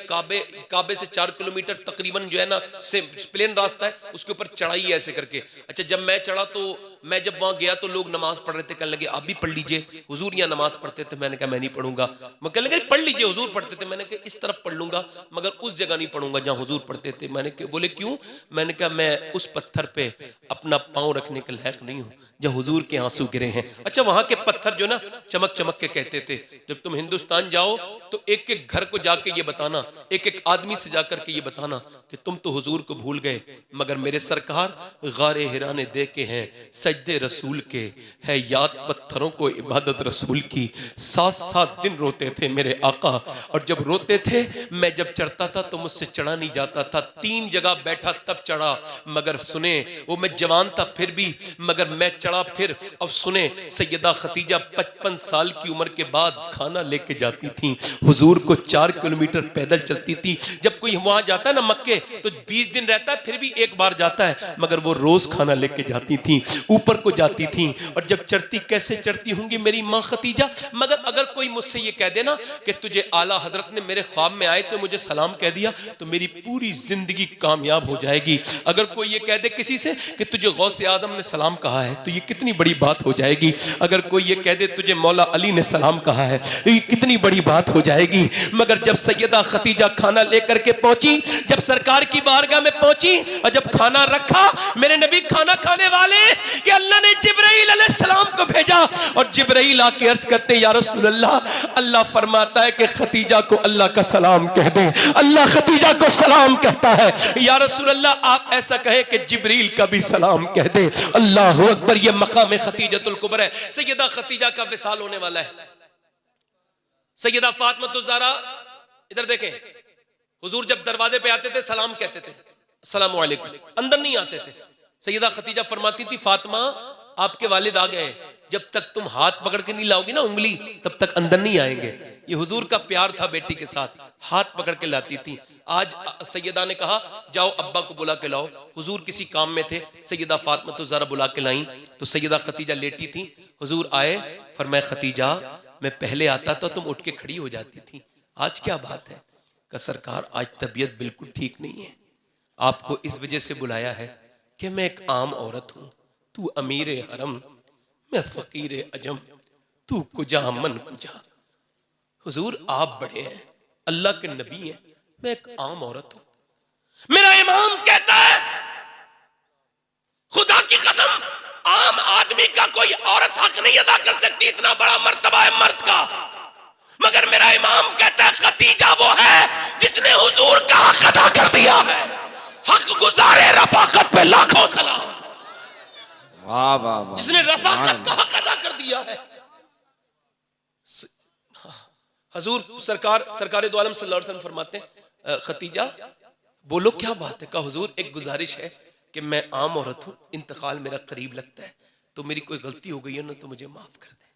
काबे से 4 किलोमीटर तकरीबन जो है ना से प्लेन रास्ता है, उसके ऊपर चढ़ाई है ऐसे करके। अच्छा, जब मैं चढ़ा तो मैं जब वहां गया तो लोग नमाज पढ़ रहे थे, कहने लगे आप भी पढ़ लीजिए, हुजूर यहाँ नमाज पढ़ते थे। मैंने कहा मैं नहीं पढ़ूंगा। मैं कहने लगे पढ़ लीजिए, हुजूर पढ़ते थे। मैंने कहा इस तरफ पढ़ लूंगा मगर उस जगह नहीं पढ़ूंगा जहां हुजूर पढ़ते थे। मैंने कहा, बोले क्यों? मैंने कहा मैं उस पत्थर पे अपना पाँव रखने के लायक नहीं हूँ जहाँ हुजूर के आंसू गिरे हैं। अच्छा, वहां के पत्थर जो ना चमक चमक के कहते थे, जब तुम हिंदुस्तान जाओ तो एक एक घर को जाके ये बताना, एक एक आदमी से जाकर के ये बताना कि तुम तो हुजूर को भूल गए मगर मेरे सरकार गारे हिरा ने देखे हैं सजदे रसूल के, है याद पत्थरों को इबादत रसूल की। 7-7 दिन रोते थे मेरे आका, और जब रोते थे मैं जब चढ़ता था तो मुझसे चढ़ा नहीं जाता था। 3 जगह बैठा तब चढ़ा, मगर सुने वो मैं जवान था फिर भी मगर मैं चढ़ा फिर। अब सुने सैयदा खतीजा 55 साल की उम्र के बाद खाना लेके जाती थी हुजूर को, 4 किलोमीटर पैदल चलती थी। जब कोई वहां जाता है ना मक्के तो 20 दिन रहता है फिर भी एक बार जाता है, मगर वो रोज खाना लेके जाती थी, ऊपर को जाती थी। और जब चढ़ती कैसे चढ़ती होंगी मेरी माँ खतीजा, मगर अगर कोई मुझसे ये कह देना कि तुझे आला हजरत ने मेरे ख्वाब में आए तो मुझे सलाम कह दिया तो मेरी पूरी जिंदगी कामयाब हो जाएगी। अगर कोई ये कह दे किसी से कि तुझे गौसे आजम ने सलाम कहा है तो ये कितनी बड़ी बात हो जाएगी। अगर कोई ये कह दे तुझे मौला अली ने सलाम कहा है तो ये कितनी बड़ी बात हो जाएगी। मगर जब सैयदा खतीजा खाना लेकर के पहुंची, जब सरकार की बारगाह में पहुंची और जब खाना रखा, मेरे नबी खाना खाने वाले कि अल्लाह ने जिब्राइल अलैहिस्सलाम को भेजा और जिब्राइल आके अर्ज करते या रसूल अल्लाह, अल्लाह फरमाता है कि खतीजा को अल्लाह का सलाम कह दे। अल्लाह खतीजा को सलाम कहता है, या रसूल अल्लाह आप ऐसा कहे कि जिब्रील का भी सलाम कह दे। अल्लाहु अकबर, ये मकाम खतीजतुल कुबरा है। सैयदा खतीजा का विसाल होने वाला है। सैयदा फातिमा ज़हरा, इधर देखें, हुजूर जब दरवाजे पे आते थे सलाम कहते थे, अस्सलामु अलैकुम, अंदर नहीं आते थे। सैयदा खतीजा फरमाती थी फातिमा आपके वालिद आ गए, जब तक तुम हाथ पकड़ के नहीं लाओगी ना उंगली तब तक अंदर नहीं आएंगे। ये हुजूर का प्यार था बेटी के साथ, हाथ पकड़ के लाती थी। आज सैयदा ने कहा जाओ अब्बा को बुला के लाओ, हुजूर किसी काम में थे, सैयदा फातिमा तो ज़रा बुला के लाई तो सैयदा खतीजा लेटी थी, हुजूर आए, फरमाया खतीजा मैं पहले आता था तुम उठ के खड़ी हो जाती थी, आज क्या बात है? का सरकार आज तबीयत बिल्कुल ठीक नहीं है, आपको इस वजह से बुलाया है कि मैं एक आम औरत हूं, तू अमीर हरम, मैं फकीर अजम, तू कुजा मन कुजा। हुजूर आप बड़े हैं, अल्लाह के नबी हैं, मैं एक आम औरत हूं। मेरा इमाम कहता है खुदा की कसम आम आदमी का कोई औरत हक नहीं अदा कर सकती, इतना बड़ा मर्तबा है मर्द का। मगर मेरा इमाम कहता है खतीजा वो है जिसने हुजूर का हक अदा कर दिया है। हक गुजारे रफाकत पे लाखों सलाम।
वाह वाह वाह,
जिसने रफाकत का हक अदा कर दिया है। हुजूर सरकार दो आलम सल्लल्लाहु अलैहि वसल्लम फरमाते हैं खतीजा बोलो क्या बात है? कहा हुजूर एक गुजारिश है कि मैं आम औरत हूं, इंतकाल मेरा करीब लगता है, तो मेरी कोई गलती हो गई है ना तो मुझे माफ कर दे।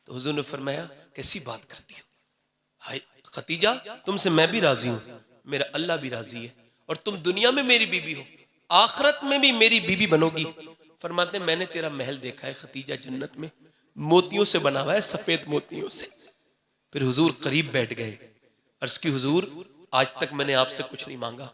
तो हुजूर ने फरमाया कैसी बात करती हो? हाय खतीजा तुमसे मैं भी राजी हूं, मेरा अल्लाह भी राजी है, और तुम दुनिया में मेरी बीबी हो, आखिरत में भी मेरी बीबी बनोगी। फरमाते मैंने तेरा महल देखा है खतीजा, जन्नत में मोतियों से बना हुआ है, सफेद मोतियों से। फिर हुजूर करीब बैठ गए, अर्ज की हुजूर आज तक मैंने आपसे कुछ नहीं मांगा,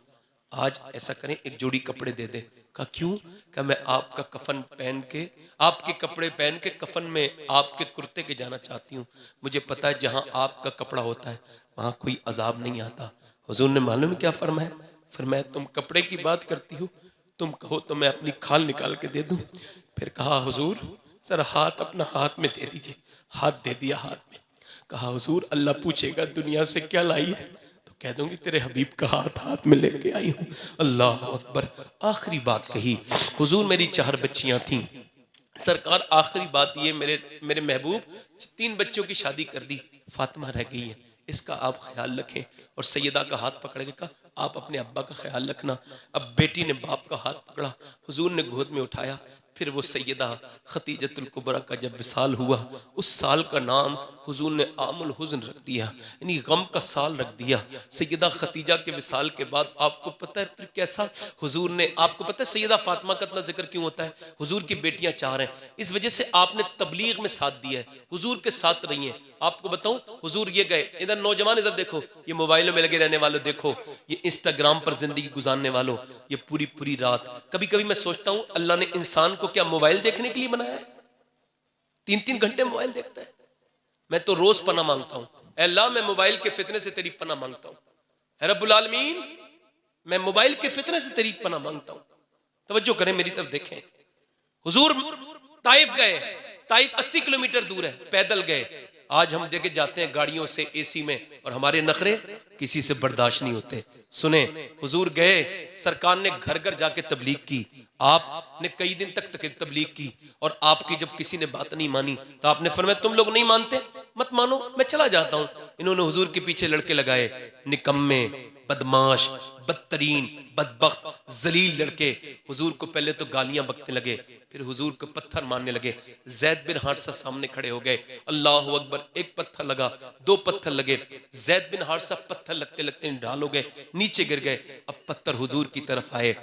आज ऐसा करें एक जोड़ी कपड़े दे दे। कहा क्यों? कहा मैं आपका कफन पहन के, आपके कपड़े पहन के कफन में आपके कुर्ते के जाना चाहती हूँ। मुझे पता है जहां आपका कपड़ा होता है वहां कोई अजाब नहीं आता। हुजूर ने मालूम क्या फरमाया? फरमाया तुम कपड़े की बात करती हो, तुम कहो तो मैं अपनी खाल निकाल के दे दूं। फिर कहा हुजूर सर हाथ अपना हाथ में दे दीजिए, हाथ दे दिया हाथ में। कहा हुजूर अल्लाह पूछेगा दुनिया से क्या लाई है, तो कह दूंगी तेरे हबीब का हाथ हाथ में लेके आई हूँ। अल्लाह अकबर। आखिरी बात कही हुजूर, मेरी 4 बच्चियां थीं, सरकार आखिरी बात ये मेरे महबूब 3 बच्चों की शादी कर दी, फातिमा रह गई है, इसका आप ख्याल रखें। और सैयदा का हाथ पकड़ के कहा आप अपने अब्बा का ख्याल रखना। अब बेटी ने बाप का हाथ पकड़ा, हुजूर ने गोद में उठाया, फिर वो सैयदा खतीजतुल कुबरा का जब विसाल हुआ, उस साल का नाम हुजूर ने आमुल हुज़्न रख दिया, यानी गम का साल रख दिया। सैयदा खतीजा के विसाल के बाद आपको पता है फिर कैसा हुजूर ने, आपको पता है सैयदा फातिमा का इतना जिक्र क्यों होता है? हुजूर की बेटियां 4 हैं, इस वजह से आपने तबलीग में साथ दिया है, हुजूर के साथ रही हैं। आपको बताऊं, हुजूर ये गए, इधर नौजवान इधर देखो, ये मोबाइलों में लगे रहने वालों देखो, ये इंस्टाग्राम पर जिंदगी गुजारने वालों, ये पूरी पूरी रात, कभी कभी मैं सोचता हूं अल्लाह ने इंसान को क्या मोबाइल देखने के लिए बनाया है? 3-3 घंटे मोबाइल देखता है। मैं तो रोज पना मांगता हूं, अल्लाह मैं मोबाइल के फितने से तेरी पना मांगता हूं, है रब्बुल आलमीन मैं मोबाइल के फितने से तेरी पना मांगता हूं। तवज्जो करें, मेरी तरफ देखें। हुजूर ताइफ गए, ताइफ 80 किलोमीटर दूर है, पैदल गए। आज हम देखे जाते हैं गाड़ियों से, एसी में, और हमारे नखरे किसी से बर्दाश्त नहीं होते। सुने, हुजूर गए, सरकार ने घर घर जाके तबलीग की, आपने कई दिन तक तबलीग की, और आपकी जब किसी ने बात नहीं मानी तो आपने फरमाया तुम लोग नहीं मानते, मत मानो, मैं चला जाता हूं। इन्होंने हुजूर के पीछे लड़के लगाए, निकम्मे, बदमाश, बदतरीन, बदबख्त, जलील लड़के। हुजूर को पहले तो गालियां बकने लगे, फिर हुजूर को पत्थर मारने लगे। ज़ैद बिन हारिसा सामने खड़े हो गए, अल्लाहु अकबर, एक पत्थर लगा, 2 पत्थर लगे, ज़ैद बिन हारिसा पत्थर लगते लगते ढाल हो गए, नीचे गिर गए। अब पत्थर हुजूर की तरफ आए,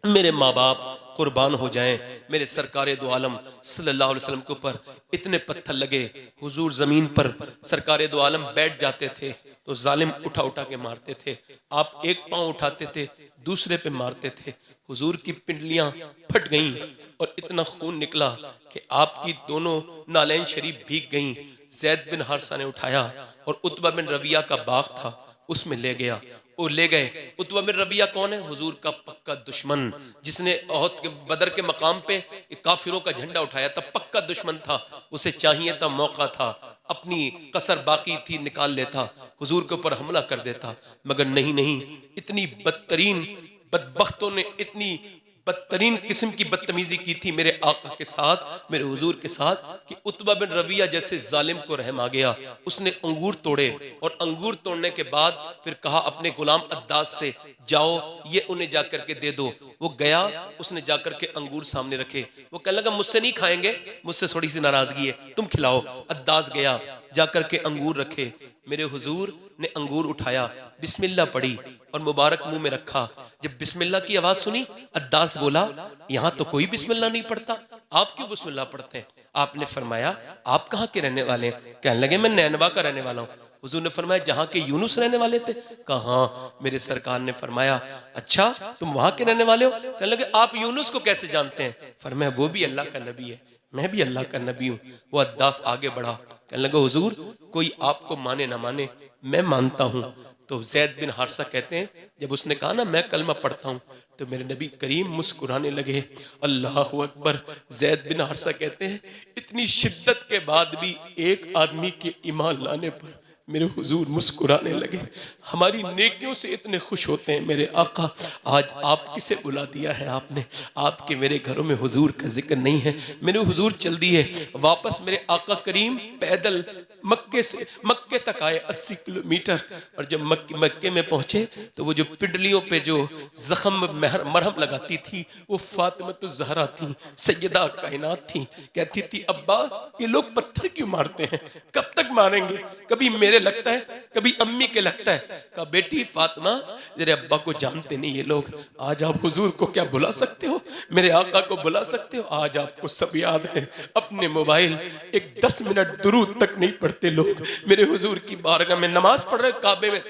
मेरे माँ बाप कुर्बान हो जाएं, मेरे सरकारे दो आलम सल्लल्लाहु अलैहि वसल्लम के ऊपर इतने पत्थर लगे। हुजूर जमीन पर सरकारे दो आलम बैठ जाते थे तो जालिम उठा उठा के मारते थे। आप एक पांव उठाते थे, दूसरे पे मारते थे। हुजूर की पिंडलियां फट गईं और इतना खून निकला कि आपकी दोनों नालैन शरीफ भीग गईं। ज़ैद बिन हारिसा ने उठाया और उतबा बिन रबिया का बाग था उसमें ले गया, वो ले गए। उतबा बिन रबिया कौन है? हुजूर का पक्का दुश्मन, जिसने ओहद के बदर के मकाम पे काफिरों का झंडा उठाया था, पक्का दुश्मन था। उसे चाहिए था, मौका था, अपनी कसर बाकी थी, निकाल लेता, हुजूर के ऊपर हमला कर देता, मगर नहीं, इतनी बदतरीन बदबख्तों ने इतनी बदतरीन किस्म की बदतमीजी की थी मेरे आका के साथ, मेरे हुजूर के साथ, कि उतबा बिन रबिया जैसे जालिम को रहम आ गया। उसने अंगूर तोड़े और अंगूर तोड़ने के बाद फिर कहा अपने गुलाम अद्दास से, जाओ ये उन्हें जाकर के दे दो। वो गया, उसने जाकर के अंगूर सामने रखे। वो कहने लगा मुझसे नहीं खाएंगे, मुझसे थोड़ी सी नाराजगी है, तुम खिलाओ। अद्दास गया, जाकर के अंगूर रखे। मेरे हुजूर ने अंगूर उठाया, बिस्मिल्लाह पढ़ी और मुबारक मुंह में रखा। जब बिस्मिल्लाह की आवाज सुनी, अद्दास बोला यहां तो कोई बिस्मिल्लाह नहीं पढ़ता, आप क्यों बिस्मिल्लाह पढ़ते हैं? आपने फरमाया आप कहां के रहने वाले हैं? कहने लगे मैं नैनवा का रहने वाला हूं। हुजूर ने फरमाया जहां के यूनुस रहने वाले थे? कहा मेरे सरकार ने फरमाया अच्छा तुम वहां के रहने वाले हो? कहने लगे आप यूनुस को कैसे जानते हैं? फरमाया वो भी अल्लाह का नबी है, मैं भी अल्लाह का नबी हूं। वो अद्दास आगे बढ़ा, कहने लगा हुजूर कोई आपको माने ना माने, मैं मानता हूं। तो ज़ैद बिन हारिसा कहते हैं जब उसने कहा ना मैं कलमा पढ़ता हूं, तो मेरे नबी करीम मुस्कुराने लगे। अल्लाहु अकबर। ज़ैद बिन हारिसा कहते हैं इतनी शिद्दत के बाद भी एक आदमी के ईमान लाने पर मेरे हुजूर मुस्कुराने लगे। हमारी नेकियों से इतने खुश होते हैं मेरे आका। आज आप किसे बुला दिया है आपने? आपके मेरे घरों में हुजूर का जिक्र नहीं है। मेरे हुजूर चल दिए वापस, मेरे आका करीम पैदल मक्के से मक्के तक आए 80 किलोमीटर। और जब मक्के में पहुंचे तो वो जो पिंडलियों पे जो जख्म मरहम लगाती थी वो फातिमा ज़हरा थी, सैयदा कायनात थी। कहती थी अब्बा ये लोग पत्थर क्यों मारते हैं, कब तक मारेंगे? कभी मेरे लगता है, कभी अम्मी के लगता है। कहा बेटी फातिमा तेरे अब्बा को जानते नहीं ये लोग, आज आप हुजूर को क्या बुला सकते हो, मेरे आका को बुला सकते हो? आज आपको सब याद है। अपने मोबाइल एक 10 मिनट दुरूद तक नहीं पढ़ते लोग। मेरे हुजूर की बारगाह में नमाज पढ़ रहे काबे में,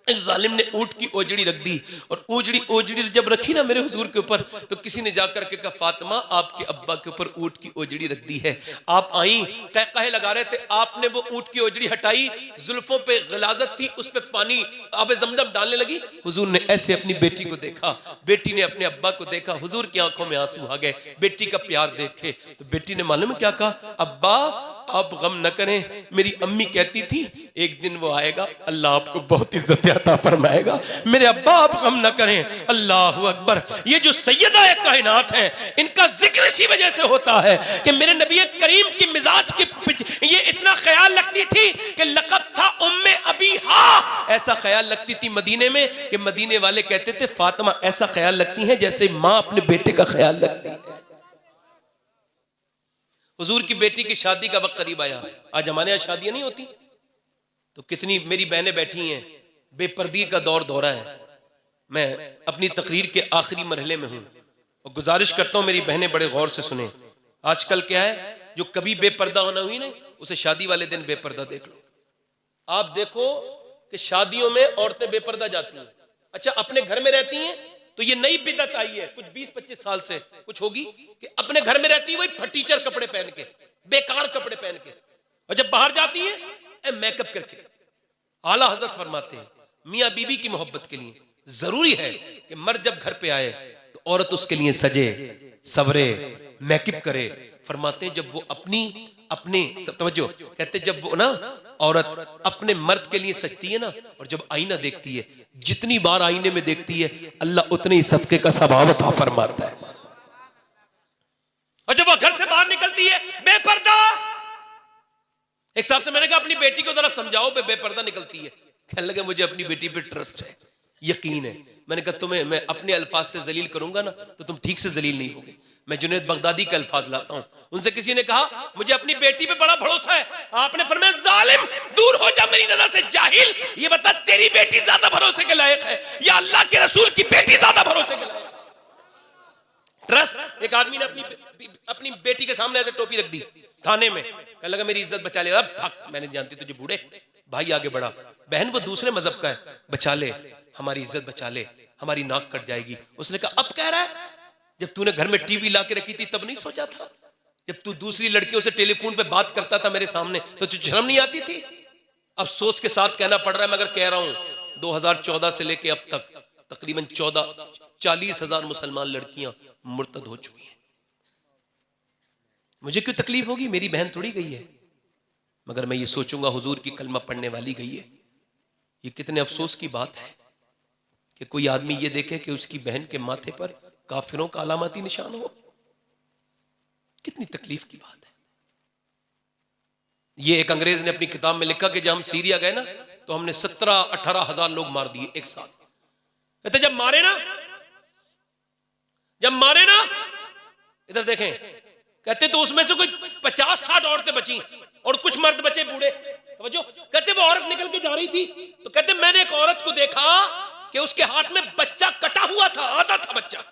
एक जालिम ने ऊंट की ओजड़ी रख दी, और ओजड़ी जब रखी ना मेरे हुजूर के ऊपर, तो किसी ने जाकर के कहा फातिमा आपके अब्बा के ऊपर ऊंट की ओजड़ी रख दी है। आप आई, कहे लगा रहे थे, आपने वो ऊंट की ओजड़ी हटाई, जुल्फों पे गलाजत थी, उस पे पानी आबे ज़मज़म डालने लगी। हुजूर ने ऐसे अपनी बेटी को देखा, बेटी ने अपने अब्बा को देखा, हुजूर की आंखों में आंसू आ गए बेटी का प्यार देखे। तो बेटी ने मालूम क्या कहा, अब्बा आप गम न करें, मेरी अम्मी कहती थी एक दिन वो आएगा, अल्लाह आपको बहुत इज्जत अता फरमाएगा। मेरे अब्बा आप गम न करें। अल्लाहु अकबर। ये जो सैयदा कायनात है इनका जिक्र इसी वजह से होता है कि मेरे नबी करीम की मिजाज की ये इतना ख्याल रखती थी कि लक़ब था उम्मे अबीहा। ऐसा ख्याल रखती थी मदीने में कि मदीने वाले कहते थे फातिमा ऐसा ख्याल रखती हैं जैसे माँ अपने बेटे का ख्याल रखती है। हुजूर की बेटी की शादी का वक्त करीब आया। आज हमारे यहाँ शादियां नहीं होती, तो कितनी मेरी बहनें बैठी हैं, बेपर्दगी का दौर दौरा है। मैं अपनी तकरीर के आखिरी मरहले में हूं और गुजारिश करता हूं मेरी बहनें बड़े गौर से सुने। आजकल क्या है, जो कभी बेपर्दा होना हुई नहीं, उसे शादी वाले दिन बेपर्दा देख लो। आप देखो कि शादियों में औरतें बेपर्दा जाती हैं। अच्छा, अपने घर में रहती हैं तो ये नई बिदत आई है कुछ 20-25 साल से कुछ होगी कि अपने घर में रहती है वही फटीचर कपड़े पहन के, बेकार कपड़े पहन के, और जब बाहर जाती है मेकअप करके। आला हजरत फरमाते हैं मियां बीबी की मोहब्बत के लिए जरूरी है कि मर्द जब घर पे आए तो औरत उसके लिए सजे सवरे मेकअप करे। फरमाते हैं जब वो अपने तवज्जो कहते जब वो ना औरत अपने मर्द के लिए सजती है ना, और जब आईना देखती है, जितनी बार आईने में देखती है अल्लाह उतने ही सदके का सवाब अता फरमाता है। और जब वो घर से बाहर निकलती है बेपर्दा, एक साहब से मैंने कहा अपनी बेटी को जरा समझाओ, बेपर्दा निकलती है। कहने लगे मुझे अपनी बेटी पे ट्रस्ट है, यकीन है। मैंने कहा तुम्हें मैं अपने अल्फाज से जलील करूंगा ना तो तुम ठीक से जलील नहीं होगे। मैं जुनैद बगदादी के अल्फाज लाता हूं। उनसे किसी ने कहा मुझे अपनी बेटी पे बड़ा भरोसा है। आपने फरमाया जालिम दूर हो जा मेरी नजर से, जाहिल ये बता तेरी बेटी ज्यादा भरोसे के लायक है या अल्लाह के रसूल की बेटी ज्यादा भरोसे के लायक है? ट्रस्ट। एक आदमी ने अपनी बेटी के सामने ऐसे टोपी रख दी थाने में, कहने लगा मेरी इज्जत बचा ले। अब भाग, मैंने जानती तुझे बूढ़े। भाई आगे बढ़ा, बहन वो दूसरे मजहब का है, बचा ले हमारी इज्जत बचा ले, हमारी नाक कट जाएगी। उसने कहा अब कह रहा है जब तूने घर में टीवी ला के रखी थी तब नहीं सोचा था? जब तू दूसरी लड़कियों से टेलीफोन पे बात करता था मेरे सामने तो तुझे शर्म नहीं आती थी? अफसोस के साथ कहना पड़ रहा है मगर कह रहा हूं 2014 से लेके अब तक तकरीबन 40,000 मुसलमान लड़कियां मुर्तद हो चुकी हैं। मुझे क्यों तकलीफ होगी? मेरी बहन थोड़ी गई है, मगर मैं ये सोचूंगा हुजूर की कलमा पढ़ने वाली गई है। ये कितने अफसोस की बात है कि कोई आदमी ये देखे कि उसकी बहन के माथे पर काफिरों का अलामती निशान हो। कितनी तकलीफ की बात है। ये एक अंग्रेज ने अपनी किताब में लिखा कि जब हम सीरिया गए ना तो हमने 17-18 हजार लोग मार दिए एक साथ। कहते जब मारे ना इधर देखें, कहते तो उसमें से कुछ 50-60 औरतें बची और कुछ मर्द बचे बूढ़े। कहते वो औरत निकल के जा रही थी तो कहते मैंने एक औरत को देखा कि उसके हाथ में बच्चा कटा हुआ था, आधा था बच्चा,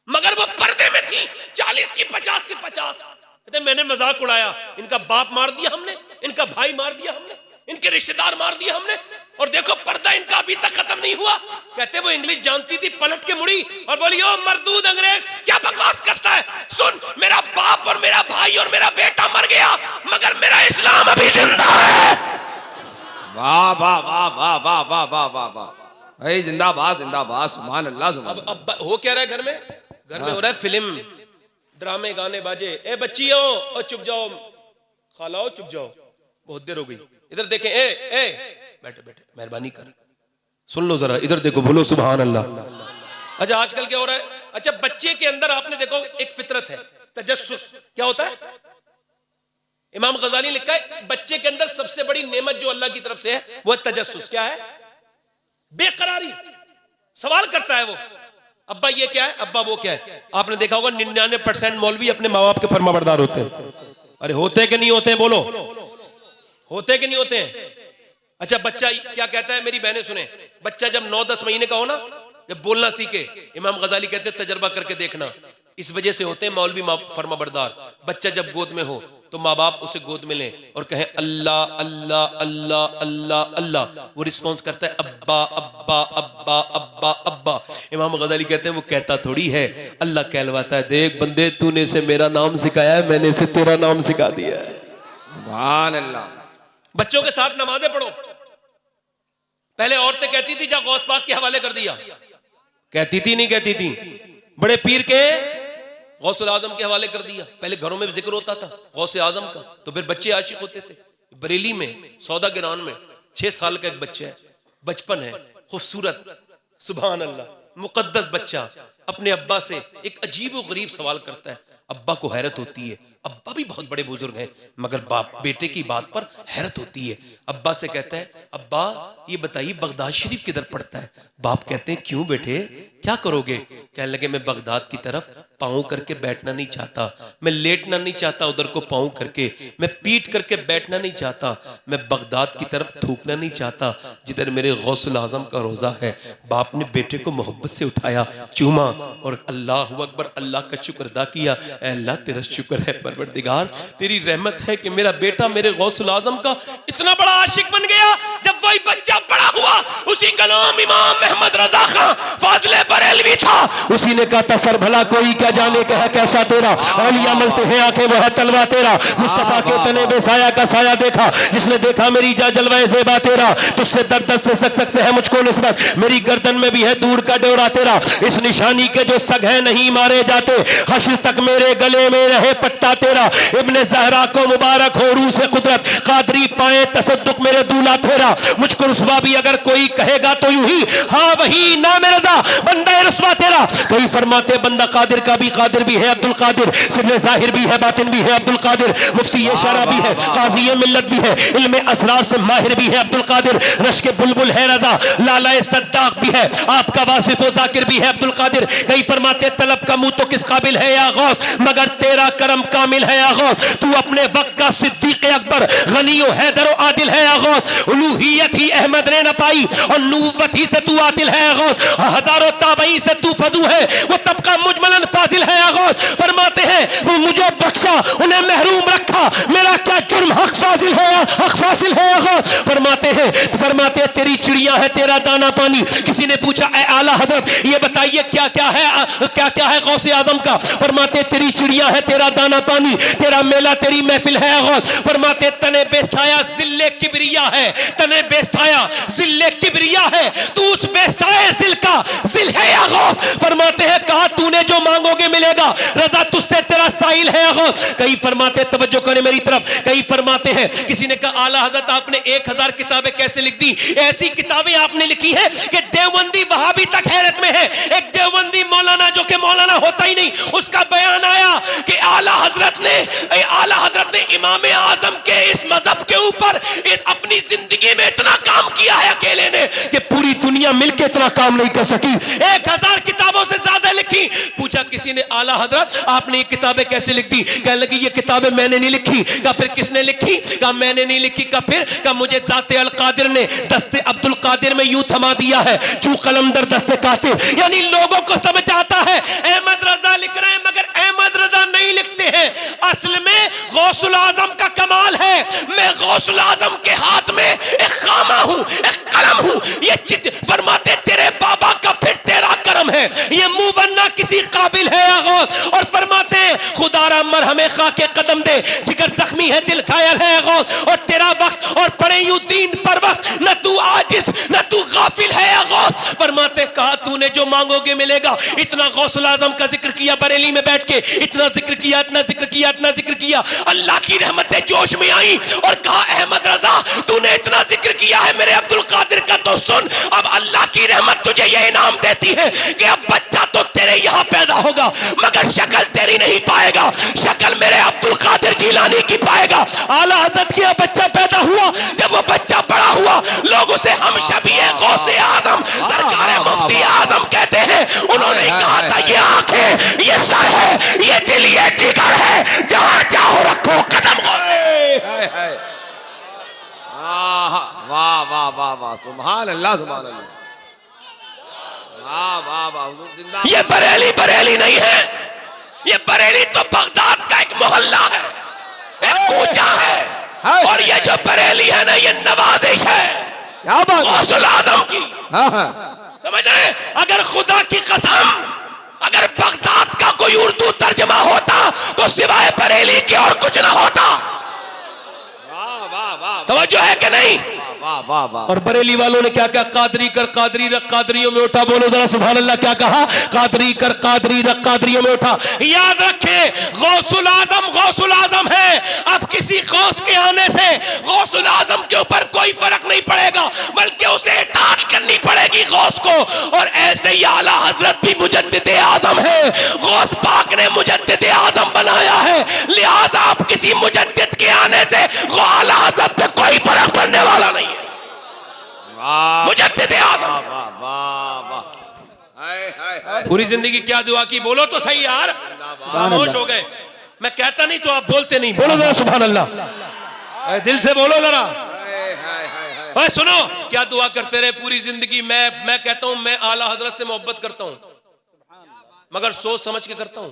मगर वो पर्दे में थी, 40 की 50 की 50। कहते मैंने मजाक उड़ाया, इनका बाप मार दिया हमने, इनका भाई मार दिया हमने, इनके रिश्तेदार मार दिए हमने, और देखो पर्दा इनका अभी तक खत्म नहीं हुआ। कहते वो इंग्लिश जानती थी, पलट के मुड़ी और बोली ओ मर्दूद अंग्रेज क्या बकवास करता है, सुन मेरा बाप और मेरा भाई और मेरा बेटा मर गया मगर मेरा इस्लाम अभी जिंदा है।
वाह वाह वाह वाह वाह वाह वाह वाह वाह भाई, जिंदाबाद जिंदाबाद, सुभान अल्लाह सुभान।
अब हो क्या रहा है घर में हो रहा है फिल्म ड्रामे गाने बाजे। ए बच्चियों ओ चुप जाओ, खालाओ चुप जाओ, बहुत देर हो गई, इधर देखें। ए बैठे बैठे मेहरबानी कर सुन लो जरा, इधर देखो, बोलो सुभान अल्लाह। अच्छा आजकल क्या हो रहा है? अच्छा बच्चे के अंदर आपने देखो एक फितरत है तजस्सुस। क्या होता है? इमाम गजाली लिखा है बच्चे के अंदर सबसे बड़ी नेमत जो अल्लाह की तरफ से है वो है तजस्सुस। क्या है? बेकरारी। सवाल करता है वो, अब्बा ये क्या है, अब्बा वो क्या है। आपने देखा होगा 99% मौलवी अपने माँ बाप के फरमाबरदार होते हैं। अरे होते कि नहीं होते हैं? बोलो, होते कि नहीं होते हैं? अच्छा बच्चा क्या कहता है, मेरी बहनें सुने, बच्चा जब 9-10 महीने का हो ना, जब बोलना सीखे, इमाम गजाली कहते हैं तजर्बा करके देखना, इस वजह से होते हैं मौलवी फरमाबरदार। बच्चा जब गोद में हो तो माँ बाप उसे गोद में लें और कहें अल्लाह अल्लाह अल्लाह अल्लाह अल्लाह, वो रिस्पॉन्स करता है अब्बा अब्बा अब्बा अब्बा अब्बा। इमाम गजाली कहते हैं वो कहता थोड़ी है, अल्लाह कहलवाता है, देख बंदे तूने इसे मेरा नाम सिखाया है, मैंने इसे तेरा नाम सिखा दिया है।
सुभान अल्लाह।
बच्चों के साथ नमाजें पढ़ो। पहले औरतें कहती थी जा गौस पाक के हवाले कर दिया, कहती थी नहीं कहती थी, बड़े पीर के गौसुल आजम के हवाले कर दिया। पहले घरों में जिक्र होता था गौसे आजम का, तो फिर बच्चे आशिक होते थे। बरेली में सौदा गिरान में 6 साल का एक बच्चा है, बचपन है, खूबसूरत, सुभान अल्लाह, मुकद्दस बच्चा अपने अब्बा से एक अजीब व गरीब सवाल करता है। अब्बा को हैरत होती है, अब्बा भी बहुत बड़े बुजुर्ग हैं, मगर बाप बेटे की बात पर हैरत होती है। अब्बा से कहता है, अब्बा ये बताइए बगदाद शरीफ किधर पड़ता है? बाप कहते हैं, क्यों बेटे, क्या करोगे? कहने लगे, मैं बगदाद की तरफ पाँव करके बैठना नहीं चाहता, मैं लेटना नहीं चाहता उधर को पाँव करके, मैं पीट करके बैठना नहीं चाहता, मैं बगदाद की तरफ थूकना नहीं चाहता जिधर मेरे गौसुल आजम का रोजा है। बाप ने बेटे को मोहब्बत से उठाया, चूमा और अल्लाह अकबर, अल्लाह का शुक्र अदा किया। अल्लाह तेरा शुक्र है परवरदिगार, तेरी रहमत है कि मेरा बेटा मेरे गौसुल आजम का इतना बड़ा आशिक बन गया। जब वही बच्चा बड़ा हुआ, उसी का नाम इमाम अहमद रजा खां फाजिले बरेलवी था। उसी ने कहा था, सर भला कोई क्या जाने का है कैसा तेरा, औलिया मलते हैं आंखें वो है तलवा तेरा। मुस्तफा के तने बेसाया का साया देखा, जिसने देखा मेरी जा जलवाए ज़ेबा तेरा। तुझसे दर्द से सक से है मुझको निस्बत, मेरी गर्दन में भी है दूर का डोरा तेरा। इस निशानी के जो सग है नहीं मारे जाते, हश्र तक मेरे गले में रहे पट्टा तेरा। इब्ने ज़हरा को मुबारक हो रूह से कुदरत, कादरी पाए तसद्दुक मेरे दूल्हा तेरा। मुझको रुस्वा भी अगर कोई कहेगा तो यूं ही, हाँ वही नाम रज़ा बंदा रुस्वा तेरा। कई फरमाते बंदा कादिर का भी कादिर भी है अब्दुल कादिर, सिर्फ जाहिर भी है बातिन भी है अब्दुल कादिर, मुफ्ती ये शरा भी है काजी मिल्लत भी है, इल्मे असरार से माहिर भी है अब्दुल कादिर। रश के बुलबुल है रज़ा, लालाए सद्दाक भी है, आपका वासिफ व जाकिर भी है अब्दुल कादिर। कई फरमाते तलब का मुंह तो किस काबिल है या गौस, मगर तेरा करम कामिल है या गौस। तू अपने वक्त का सिद्दीक अकबर, गनी व हैदर व आदिल है या गौस। उलूहियत ही अहमद ने न पाई और नबूवत ही से तू आतिल है या गौस। हजारों ताबई से तू फजू है, वो तबका मुजमलन फाजिल है या गौस। फरमाते हैं वो मुझे बख्शा उन्हें महरूम रखा, मेरा क्या जुर्म हक फाजिल है या हक फासिल है या गौस। फरमाते हैं तेरी चिड़िया है तेरा दाना पानी। किसी ने पूछा ए आला हजरत ये बताइए क्या क्या है गौसे आजम का? फरमाते तेरी चिड़िया है तेरा दाना पानी, तेरा मेला तेरी महफिल है गौस। फरमाते तने बेसाया जिल्ले किबरिया है, तने बेसाया जिल्ले किबरिया है, तू उस बेसाए जिल का जिल है या गौस। फरमाते हैं कहा तूने जो मांगोगे मिलेगा, रजा तुझसे तेरा साइल है या गौस। कई फरमाते तवज्जो करें मेरी तरफ, कई फरमाते हैं किसी ने कहा आला हजरत आपने 1000 किताबें कैसे लिख दी? ऐसी किताबें आपने लिखी है कि देवबंदी वहाबी तक हैरत में है। एक देवबंदी मौलाना जो कि मौलाना होता ही नहीं, उसका बयान आया कि आला हजरत ने इमाम आजम के इस मजहब के ऊपर अपनी जिंदगी में इतना काम किया है अकेले ने कि पूरी दुनिया मिलकर इतना काम नहीं कर सकी। 1000 किताबों से ज्यादा लिखी। पूछा किसी ने आला हजरत आपने ये किताबें कैसे लिख दी? कहने लगी ये किताबें मैंने नहीं लिखी। कहा फिर किसने लिखी? कहा मैंने नहीं लिखी। कहा फिर? कहा मुझे दाते अल कादिर ने दस्ते अब्दुल कादिर में यूं थमा दिया है चू कलमदर दस्ते कातिब। यानी लोगों को समझ आता है अहमद रजा लिख रहे हैं, मगर अहमद रजा नहीं लिखते हैं। असल में गौसुल आजम का कमाल है, मैं गौसुल आजम के हाथ में एक खामा हूं, एक कलम हूं। ये चित फरमाते तेरे बाबा का फिर तेरा करम है, ये मुंह बनना किसी काबिल है या गौस। और फरमाते खुदारा मरहमे खा के कदम दे, जिगर जख्मी है दिल घायल है गौस। और तेरा वक्त और पड़े यूं दीन पर वक्त, न तू आजिज न तू गाफिल है या गौस। फरमाते कहा तूने जो मांगोगे मिलेगा। इतना गौसुल आजम का जिक्र किया बरेली में बैठ के, इतना जिक्र किया इतना जिक्र किया इतना जिक्र किया। अल्लाह की रहमतें जोश में आई और कहा अहमद रजा तूने इतना जिक्र किया है मेरे अब्दुल कादिर का, तो सुन अब अल्लाह की रहमत तुझे यह इनाम देती है कि अब बच्चा तो तेरे यहाँ पैदा होगा मगर शक्ल तेरी नहीं पाएगा, शक्ल मेरे अब्दुल कादिर जिलानी की पाएगा। आला हज़रत किया बच्चा पैदा हुआ। जब वो बच्चा बड़ा हुआ लोग उसे हम शबीए गौसे आजम सरकार मुफ्ती आजम कहते हैं। उन्होंने कहा था ये आंखें ये सर है ये दिल ये जिगर है, जहां चाहो रखो कदम।
वाह वाह वाह वाह सुभान अल्लाह सुभान अल्लाह, वाह वाह वाह जिंदाबाद।
ये बरेली नहीं है, ये बरेली तो बगदाद का एक मोहल्ला है, एक कूचा है। और ये जो बरेली है ना ये नवाजिश है
क्या बात
गौसुल आजम की। समझ रहे? अगर खुदा की कसम अगर बगदाद का कोई उर्दू तर्जमा होता तो सिवाय बरेली के और कुछ ना होता। तवज्जो है कि नहीं? और बरेली वालों ने क्या कहा? कादरी कर कादरी रख कादरियों में उठा। बोलो जरा सुभान अल्लाह। क्या कहा? कादरी कर कादरी रख कादरियों में उठा। याद रखे गौसुल आजम है। अब किसी गौस के आने से गौसुल आजम के ऊपर कोई फर्क नहीं पड़ेगा, बल्कि उसे इताअत करनी पड़ेगी गौस को। और ऐसे ही आला हजरत भी मुजद्दिद आजम है, गौस पाक ने मुजद्दिद आजम बनाया है, लिहाजा किसी मुजद्दिद के आने से आला हज़रत पे कोई फर्क पड़ने वाला नहीं है।
वाह
मुजद्दिद आज़म
वाह वाह वाह, हाय हाय हाय,
पूरी जिंदगी क्या दुआ की, बोलो तो सही यार। खामोश हो गए। मैं कहता नहीं तो आप बोलते नहीं, बोलो जरा सुभान अल्लाह, दिल से बोलो जरा।
हाय हाय हाय हाय।
सुनो क्या दुआ करते रहे पूरी जिंदगी। मैं कहता हूं मैं आला हजरत से मोहब्बत करता हूं, मगर सोच समझ के करता हूं।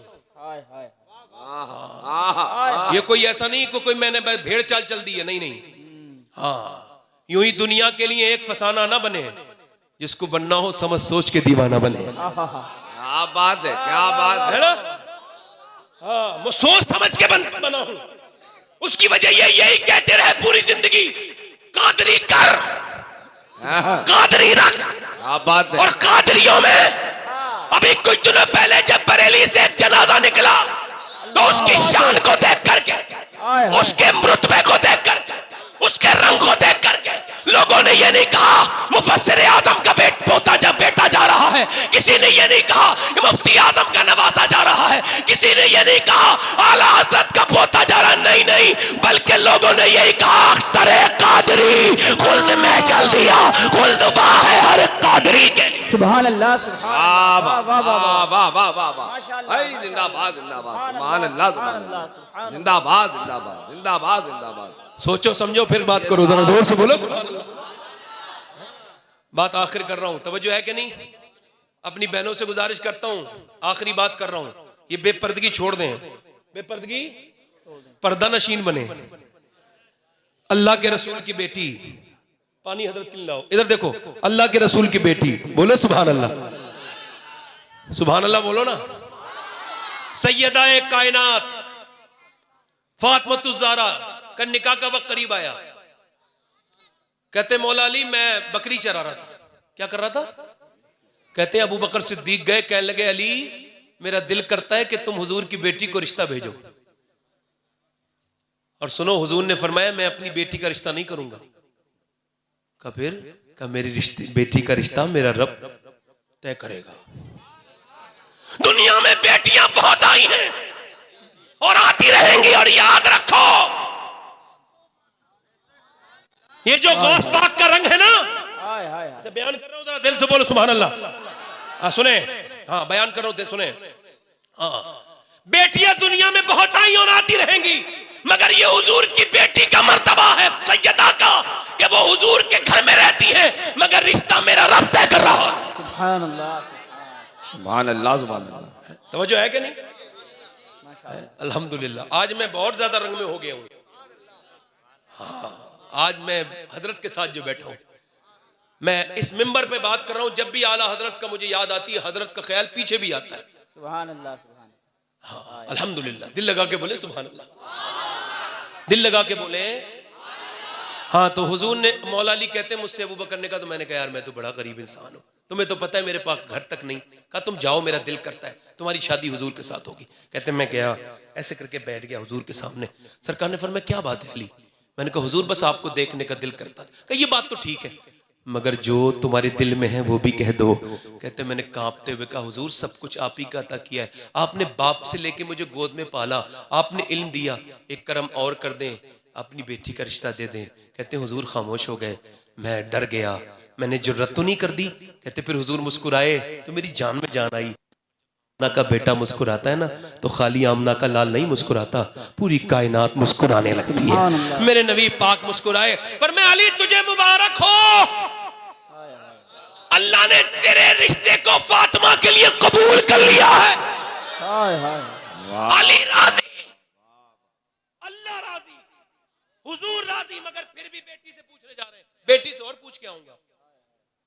ये कोई ऐसा नहीं कि कोई मैंने भेड़ चाल चल दी है, नहीं नहीं। हाँ, यूं ही दुनिया के लिए एक फसाना ना बने, जिसको बनना हो समझ सोच के दीवाना बने।
क्या बात है, क्या बात
है ना? हाँ, मैं सोच समझ के बना हूं। उसकी वजह यही कहते रहे पूरी जिंदगी, कादरी कर,
है,
कादरी रख।
क्या बात है।
और कादरियों में अभी कुछ दिनों पहले जब बरेली से एक जनाजा निकला, तो उसकी शान को देख करके, उसके रुतबे को देख करके, उसके रंग को देख करके लोगों ने ये नहीं कहा मुफस्सिर आजम का पोता जब बेटा जा रहा है, किसी ने ये नहीं कहा मुफ्ती आजम का नवासा जा रहा है, किसी ने ये नहीं कहा आला हज़रत का पोता जा रहा, नहीं नहीं, बल्कि लोगों ने यही कहा अख्तरे कादरी खुल्द में चल दिया, खुल्द वाह है हर कादरी के लिए।
सुभान अल्लाह,
वाह वाह वाह वाह वाह वाह वाह वाह, हाय जिंदाबाद जिंदाबाद, सुभान अल्लाह सुभान अल्लाह, जिंदाबाद जिंदाबाद जिंदाबाद जिंदाबाद।
सोचो समझो फिर बात करो, जरा जोर से बोलो। बात आखिर कर रहा हूं, तवज्जो है कि नहीं? अपनी बहनों से गुजारिश करता हूं, आखिरी बात कर रहा हूं, ये बेपर्दगी छोड़ दें, बेपर्दगी पर्दा नशीन बने। अल्लाह के रसूल की बेटी, पानी हजरत के लिए लाओ, इधर देखो, अल्लाह के रसूल की बेटी, बोलो सुभान अल्लाह, सुभान अल्लाह बोलो ना। सैयदा ए कायनात फातिमा ज़हरा का निकाह का वक्त करीब आया। कहते मौला अली मैं बकरी चरा रहा था। क्या कर रहा था? कहते अबू बकर सिद्दीक गए, कहने लगे अली मेरा दिल करता है कि तुम हुजूर की बेटी को रिश्ता भेजो। और सुनो, हुजूर ने फरमाया मैं अपनी बेटी का रिश्ता नहीं करूंगा। का फिर का मेरी बेटी का रिश्ता मेरा रब तय करेगा। दुनिया में बेटियां बहुत आई हैं और आती रहेंगी, और याद रखो ये जो गौस पाक का रंग है ना, से बयान कर रहा हूं, जरा दिल से बोलो सुभान अल्लाह। हाँ सुने, हाँ बयान कर रहा हूं, सुने। हाँ, बेटियां दुनिया में बहुत आई और आती रहेंगी, मगर ये हुजूर की बेटी का मर्तबा है सैयदा का कि वो हुजूर के घर में रहती है, मगर रिश्ता मेरा रब तय कर रहा है।
सुभान अल्लाह,
सुभान अल्लाह सुभान अल्लाह।
तवज्जो है कि नहीं? अल्हम्दुलिल्लाह आज मैं बहुत ज्यादा रंग में हो गया हूं। हाँ, आज मैं हजरत के साथ जो बैठा हूं, मैं इस मिंबर पे बात कर रहा हूं, जब भी आला हजरत का मुझे याद आती है, हजरत का ख्याल पीछे भी आता है।
सुभान अल्लाह, सुभान।
हाँ, अल्हम्दुलिल्लाह, दिल लगा के बोले सुभान अल्लाह, दिल लगा के बोले। हाँ, तो हुजूर ने, मौला अली कहते हैं मुझसे अबू बकर ने कहा, तो मैंने कहा यार मैं तो बड़ा गरीब इंसान हूं, तुम्हें तो पता है मेरे पास घर तक नहीं। कहा तुम जाओ, मेरा दिल करता है तुम्हारी शादी हुजूर के साथ होगी। कहते मैं गया, ऐसे करके बैठ गया हुजूर के सामने। सरकार ने फरमाया क्या बात है अली? मैंने कहा हुजूर बस आपको देखने का दिल करता है। कहा ये बात तो ठीक है, मगर जो तुम्हारे दिल में है वो भी कह दो। कहते मैंने कांपते हुए कहा हुजूर सब कुछ आप ही का अता किया है, आपने बाप से लेके मुझे गोद में पाला, आपने इल्म दिया, एक करम और कर दें, अपनी बेटी का रिश्ता दे दें। कहते हुजूर खामोश हो गए, मैं डर गया, मैंने जुर्रत तो नहीं कर दी। कहते फिर हुजूर मुस्कुराए तो मेरी जान में जान आई। आमना का बेटा मुस्कुराता है ना, तो खाली आमना का लाल नहीं मुस्कुराता, पूरी कायनात मुस्कुराने लगती है। मेरे नबी पाक मुस्कुराए, पर मैं अली तुझे मुबारक हो, अल्लाह ने तेरे रिश्ते को फातिमा के लिए कबूल कर लिया है। अली राजी, अल्लाह राजी, हुजूर राजी, मगर फिर भी बेटी से पूछने जा रहे हैं। बेटी से और पूछ के आऊंगा।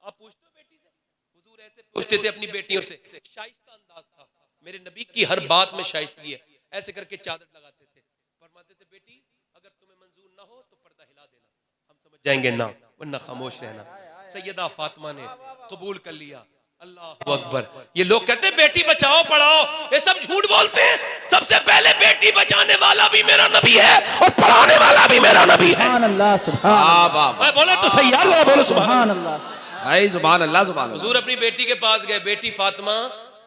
आप पूछते हो बेटी से? हुजूर ऐसे पूछते थे अपनी बेटियों से, शाइस्ता अंदाज था मेरे नबी की, हर बात में शाइस्तगी है। ऐसे करके चादर लगाते थे, फरमाते थे बेटी अगर तुम्हें मंजूर ना हो तो पर्दा हिला देना, हम समझ जाएंगे ना, वरना खामोश रहना। सैयदा फातिमा ने कबूल कर लिया। अल्लाह अकबर। ये लोग कहते हैं बेटी बचाओ पढ़ाओ, ये सब झूठ बोलते हैं। सबसे पहले बेटी बचाने वाला भी मेरा नबी है और पढ़ाने वाला भी मेरा नबी है।
सुभान अल्लाह, सुभान।
बोलो तो सही यार, बोलो
सुभान अल्लाह।
भाई सुभान अल्लाह सुभान।
हुजूर अपनी बेटी के पास गए, बेटी फातिमा,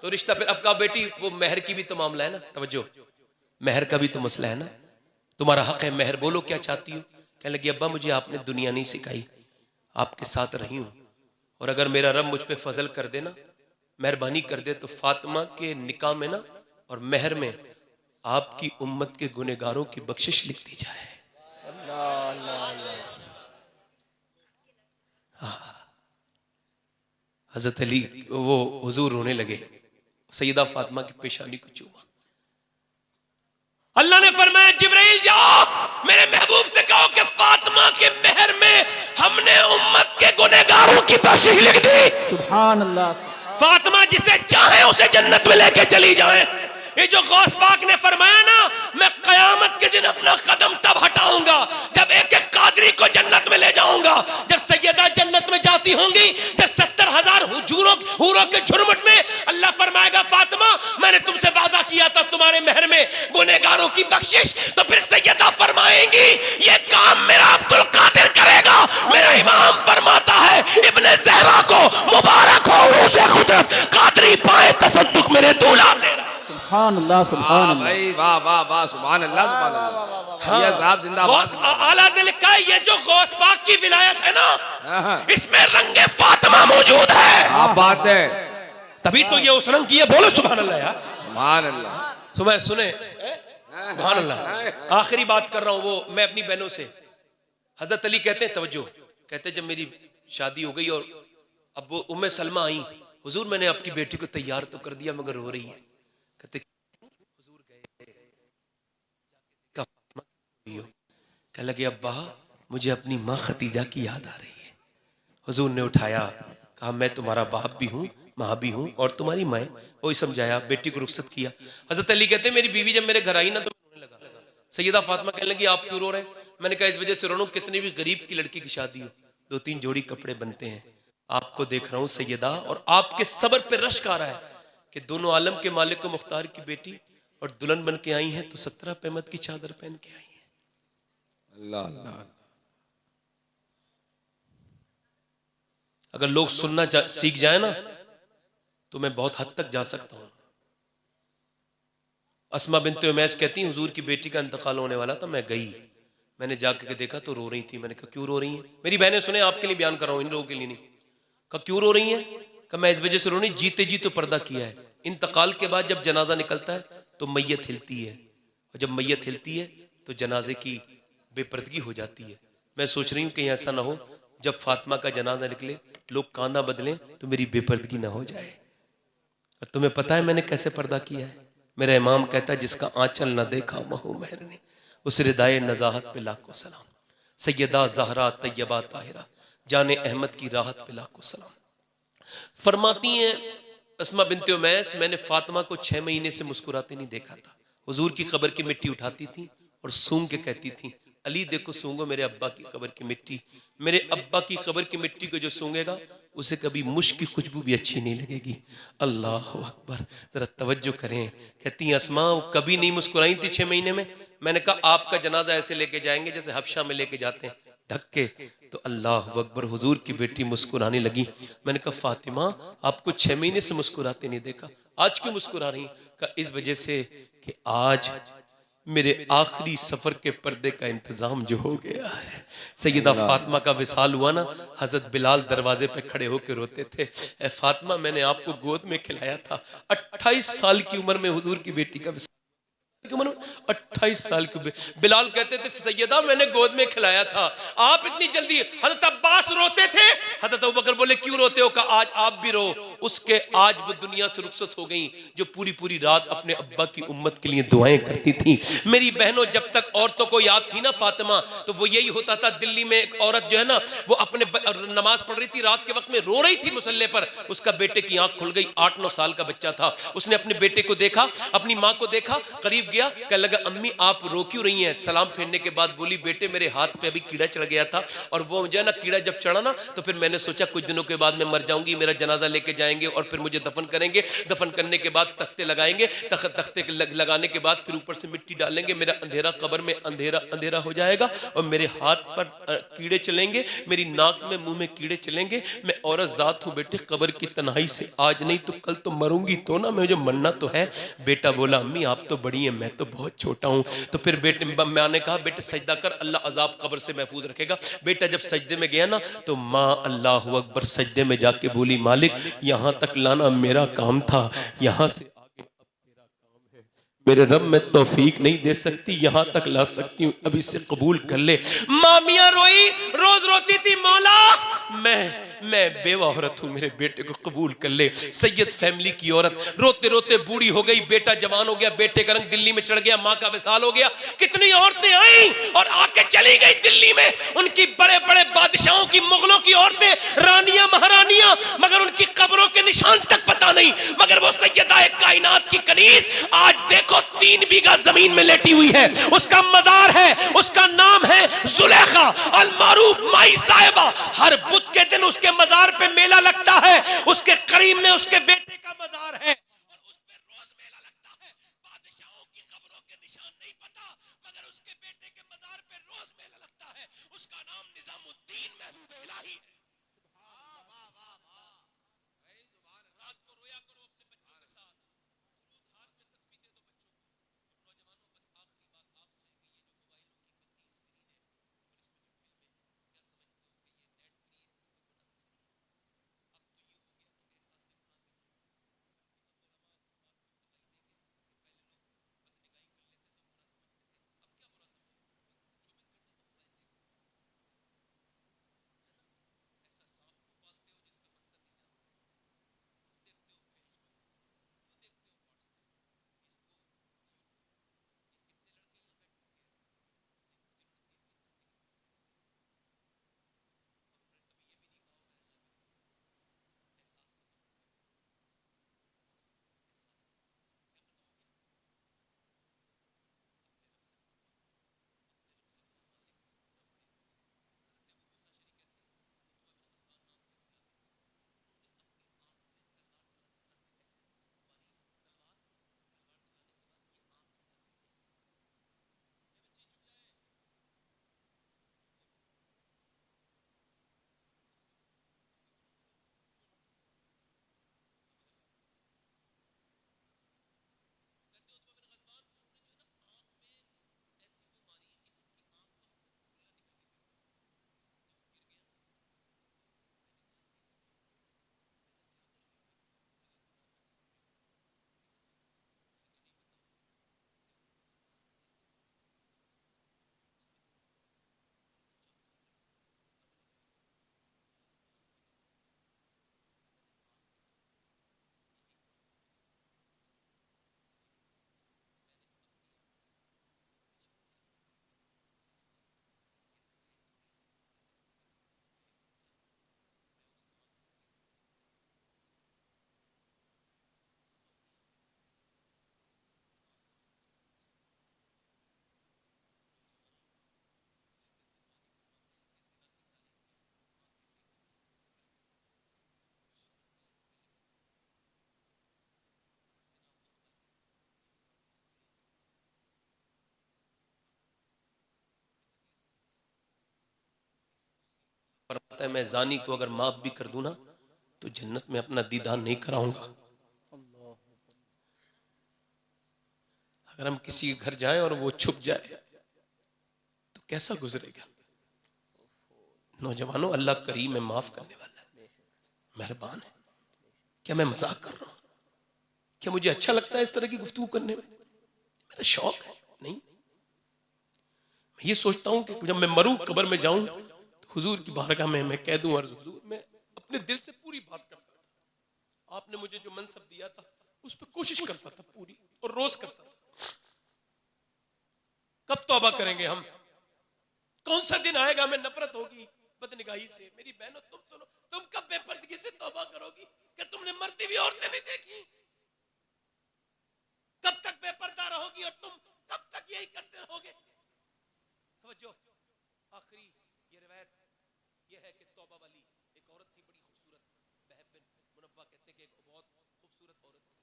तो रिश्ता फिर अब का बेटी, वो मेहर की भी तो मामला है ना, तवज्जो, मेहर का भी तो मसला है ना। तुम्हारा हक है, मेहर बोलो क्या चाहती हो। कहने लगी अब्बा मुझे आपने दुनिया नहीं सिखाई, आपके साथ रही हूं, और अगर मेरा रब मुझ पे फजल कर देना, मेहरबानी कर दे, तो फातिमा के निकाह में ना और मेहर में आपकी उम्मत के गुनहगारों की बख्शिश लिख दी जाए। हजरत अली वो हुजूर रोने लगे, सैयदा फातिमा की पेशानी को चूमा। अल्लाह ने फरमाया जिब्राइल जाओ मेरे महबूब से कहो कि फातिमा के मेहर में हमने उम्मत के गुनहगारों की बख्शिश लिख दी।
सुभान अल्लाह।
फातिमा जिसे चाहे उसे जन्नत में लेके चली जाए। ये जो गौस पाक ने फरमाया ना, मैं कयामत के दिन अपना कदम तब हटाऊंगा जब एक एक कादरी को जन्नत में ले जाऊंगा। जब सैयदा जन्नत में जाती होंगी, जब 70,000 हूरों के झुरमुट में अल्लाह फरमाएगा फातिमा मैंने तुमसे वादा किया था तुम्हारे मेहर में गुनहगारों की बख्शिश, तो फिर सैयदा फरमाएंगी ये काम मेरा अब्दुल कादिर करेगा। मेरा इमाम फरमाता है इब्ने ज़हरा को मुबारक हो उसे खुद कादरी पाए तसद्दुक मेरे दूल्हा तेरा।
सुभान अल्लाह सुभान अल्लाह।
भाई वाह वाह वाह सुभान अल्लाह सुभान अल्लाह। ये साहब जिंदाबाद।
आला ने लिखा है ये जो गौस पाक की विलायत है ना, इसमें रंगे फातिमा मौजूद है।
क्या बात है,
तभी तो ये उस रंग की है। बोलो सुभान अल्लाह यार,
सुभान अल्लाह।
सुने सुभान अल्लाह। आखिरी बात कर रहा हूं, वो मैं अपनी बहनों से, हजरत अली कहते हैं तवज्जो, कहते हैं जब मेरी शादी हो गई और अब वो उम्मे सलमा आई, हुजूर मैंने आपकी बेटी को तैयार तो कर दिया मगर रो रही है। कहते हुजूर गए कह लगे अब्बा मुझे अपनी माँ खतीजा की याद आ रही है। हुजूर ने उठाया, कहा मैं तुम्हारा बाप भी हूँ, माँ भी हूँ और तुम्हारी माँ। वही समझाया, बेटी को रुखसत किया। हजरत अली कहते मेरी बीवी जब मेरे घर आई ना तो रोने लगा। सैयदा फातिमा कहने लगी आप क्यों रो रहे हैं? मैंने कहा इस वजह से रो रहा हूं, कितनी भी गरीब की लड़की की शादी हो 2-3 जोड़ी कपड़े बनते हैं, आपको देख रहा हूं सैयदा, और आपके सब्र पे रश्क आ रहा है कि दोनों आलम के मालिक को मुख्तार की बेटी और दुल्हन बन के आई हैं तो 17 पेमत की चादर पहन के आई हैं।
अल्लाह अल्लाह।
अगर लोग सुनना सीख जाए ना तो मैं बहुत हद तक जा सकता हूं। अस्मा बिन्त उमैस कहती हुजूर की बेटी का इंतकाल होने वाला था, मैं गई, मैंने जाकर देखा तो रो रही थी। मैंने कहा क्यों रो रही हैं? मेरी बहनें सुने, आपके लिए बयान कर रहा हूं, इन लोगों के लिए नहीं। कहा क्यों रो रही हैं? कहा मैं इस वजह से रो रही, जीते जी तो पर्दा किया है, इंतकाल के बाद जब जनाजा निकलता है तो मैयत हिलती है, और जब मैयत हिलती है तो जनाजे की बेपर्दगी हो जाती है। मैं सोच रही हूँ कहीं ऐसा ना हो जब फातिमा का जनाजा निकले लोग कांधा बदलें तो मेरी बेपर्दगी ना हो जाए। और तुम्हें पता है मैंने कैसे पर्दा किया है? मेरा इमाम कहता है जिसका आंचल न देखा महू महर ने, उस रिदाए नजाहत पे लाखों सलाम। सैयदा ज़हरा तैयबा ताहिरा जाने अहमद की राहत पे लाखों सलाम। फरमाती हैं अस्मा बिन्ते उमैस, मैंने फातिमा को 6 महीने से मुस्कुराते नहीं देखा था। हुजूर की कब्र की मिट्टी उठाती थी और सूंघ के कहती थी अली देखो सूंघो मेरे अब्बा की कब्र की मिट्टी। मेरे अब्बा की कब्र की मिट्टी को जो सूंघेगा उसे कभी मुश्क की खुशबू भी अच्छी नहीं लगेगी। अल्लाह अकबर, जरा तवज्जो करें। कहती हैं अस्मा कभी नहीं मुस्कुराई थी 6 महीने में। मैंने कहा आपका जनाजा ऐसे लेके जाएंगे जैसे हफ्शा में लेके जाते हैं ढक के, तो अल्लाह अकबर, हुजूर की बेटी मुस्कुराने लगी। मैंने कहा फातिमा आपको 6 महीने से मुस्कुराते नहीं देखा, आज क्यों मुस्कुरा रही? कहा इस वजह से कि आज मेरे आखिरी सफर के पर्दे का इंतजाम जो हो गया है। सैयदा फातिमा का विसाल हुआ ना, हजरत बिलाल दरवाजे पे खड़े होकर रोते थे, ए फातिमा मैंने आपको गोद में खिलाया था। 28 साल की उम्र में हुजूर की बेटी का विसाल, 28 साल की। बिलाल कहते थे सैयदा मैंने गोद में खिलाया था, आप इतनी जल्दी। हजरत अब्बास रोते थे, हजरत अबू बकर बोले क्यों रोते हो? कहा आज आप भी रो। उसके आज वो दुनिया से रुखसत हो गई जो पूरी पूरी रात अपने अब्बा की उम्मत के लिए दुआएं करती थी। मेरी बहनों जब तक औरतों को याद थी ना फातिमा, तो वो यही होता था। दिल्ली में एक औरत जो है ना वो अपने नमाज पढ़ रही थी, रात के वक्त में रो रही थी मुसल्ले पर, उसका बेटे की आंख खुल गई, 8-9 साल का बच्चा था। उसने अपने बेटे को देखा, अपनी माँ को देखा, करीब गया, कहने लगा अम्मी आप रो क्यों रही हैं? सलाम फेरने के बाद बोली बेटे मेरे हाथ पे अभी कीड़ा चढ़ गया था, और वो जो है ना कीड़ा जब चढ़ा ना तो फिर मैंने सोचा कुछ दिनों के बाद मैं मर जाऊंगी, मेरा जनाजा लेके जाएंगे और फिर मुझे दफन करेंगे। दफन करने के बाद तख्ते लगाएंगे, तख्ते लगाने के बाद फिर ऊपर से मिट्टी डालेंगे, मेरा अंधेरा कब्र में अंधेरा अंधेरा हो जाएगा और मेरे हाथ पर कीड़े चलेंगे, मेरी नाक में मुंह में कीड़े चलेंगे। मैं औरत जात हूँ बेटे, कब्र की तन्हाई से आज नहीं तो कल तो मरूंगी तो ना, मुझे मरना तो है। बेटा बोला अम्मी आप तो बड़ी हैं, मैं तो बहुत छोटा हूँ। तो फिर बेटे माँ ने कहा बेटे सजदा कर, अल्लाह अजाब कब्र से महफूज रखेगा। बेटा जब सजदे में गया ना तो माँ अल्लाह अकबर सजदे में जाके बोली मालिक यहाँ तक लाना मेरा काम था, यहाँ से मेरे रब में तौफीक नहीं दे सकती, यहाँ तक ला सकती हूँ, अब इसे कबूल कर ले। मामिया रोई, रोज रोती थी मौला मैं बेवा औरत हूँ, मेरे बेटे को कबूल कर ले। सैयद फैमिली की औरत रोते रोते बूढ़ी हो गई, बेटा जवान हो गया, बेटे का रंग दिल्ली में चढ़ गया, माँ का विसाल हो गया। कितनी औरतें आई और आके चली गई दिल्ली में, उनकी बड़े बड़े बादशाहों की, मुगलों की औरतें, रानियां महारानियां, मगर उनकी कब्रों के निशान तक पता नहीं। मगर वो सैयदा कायनात की कनीज आज देखो 3 बीघा जमीन में लेटी हुई है, उसका मजार है, उसका नाम है जुलेखा अल मारूफ माई साहिबा। हर बुध के दिन उसके मजार पे मेला लगता है, उसके करीब में उसके बेटे का मजार है और उस पे रोज मेला लगता है। बादशाहों की खबरों के निशान नहीं पता, मगर उसके बेटे के मजार पे रोज मेला लगता है। उसका नाम निजामुद्दीन महबूब इलाही है। रात को रोया करो अपने बच्चों के साथ, हार में तस्बीह दे दो बच्चों को। नौजवानों बस आखिरी बात आपसे है कि ये जो मोबाइलों की गंदी स्क्रीन है फरमाता है मैं जानी को अगर माफ भी कर दूं ना तो जन्नत में अपना दीदार नहीं कराऊंगा। अगर हम किसी के घर जाएं और वो छुप जाए तो कैसा गुजरेगा। नौजवानों अल्लाह करीम है, माफ करने वाला है, मेहरबान है। क्या मैं मजाक कर रहा हूं? क्या मुझे अच्छा लगता है इस तरह की गुफ्तगू करने में? मेरा शौक है नहीं। मैं ये सोचता हूं कि जब मैं मरूं कब्र में जाऊं तो हुजूर की बारगाह में मैं कह दूं अर्ज़ हुजूर मैं अपने दिल से पूरी बात करता था, आपने मुझे जो मनसब दिया था उस पर कोशिश करता था पूरी, और रोज करता था। कब तौबा करेंगे हम? कौन सा दिन आएगा हमें नफरत होगी बदनिगाही से? मेरी बहनों तुम सुनो, तुम कब बेपर्दगी से तौबा करोगी? क्या तुमने मरती हुई औरतें नहीं देखी? कब तक बेपर्दा रहोगी और तुम कब तक यही करते रहोगे? तवज्जो, आखिरी ये रिवायत ये है कि तौबा वाली एक औरत थी बड़ी खूबसूरत, बहब बिन मुनव्वा कहते कि एक बहुत खूबसूरत औरत थी।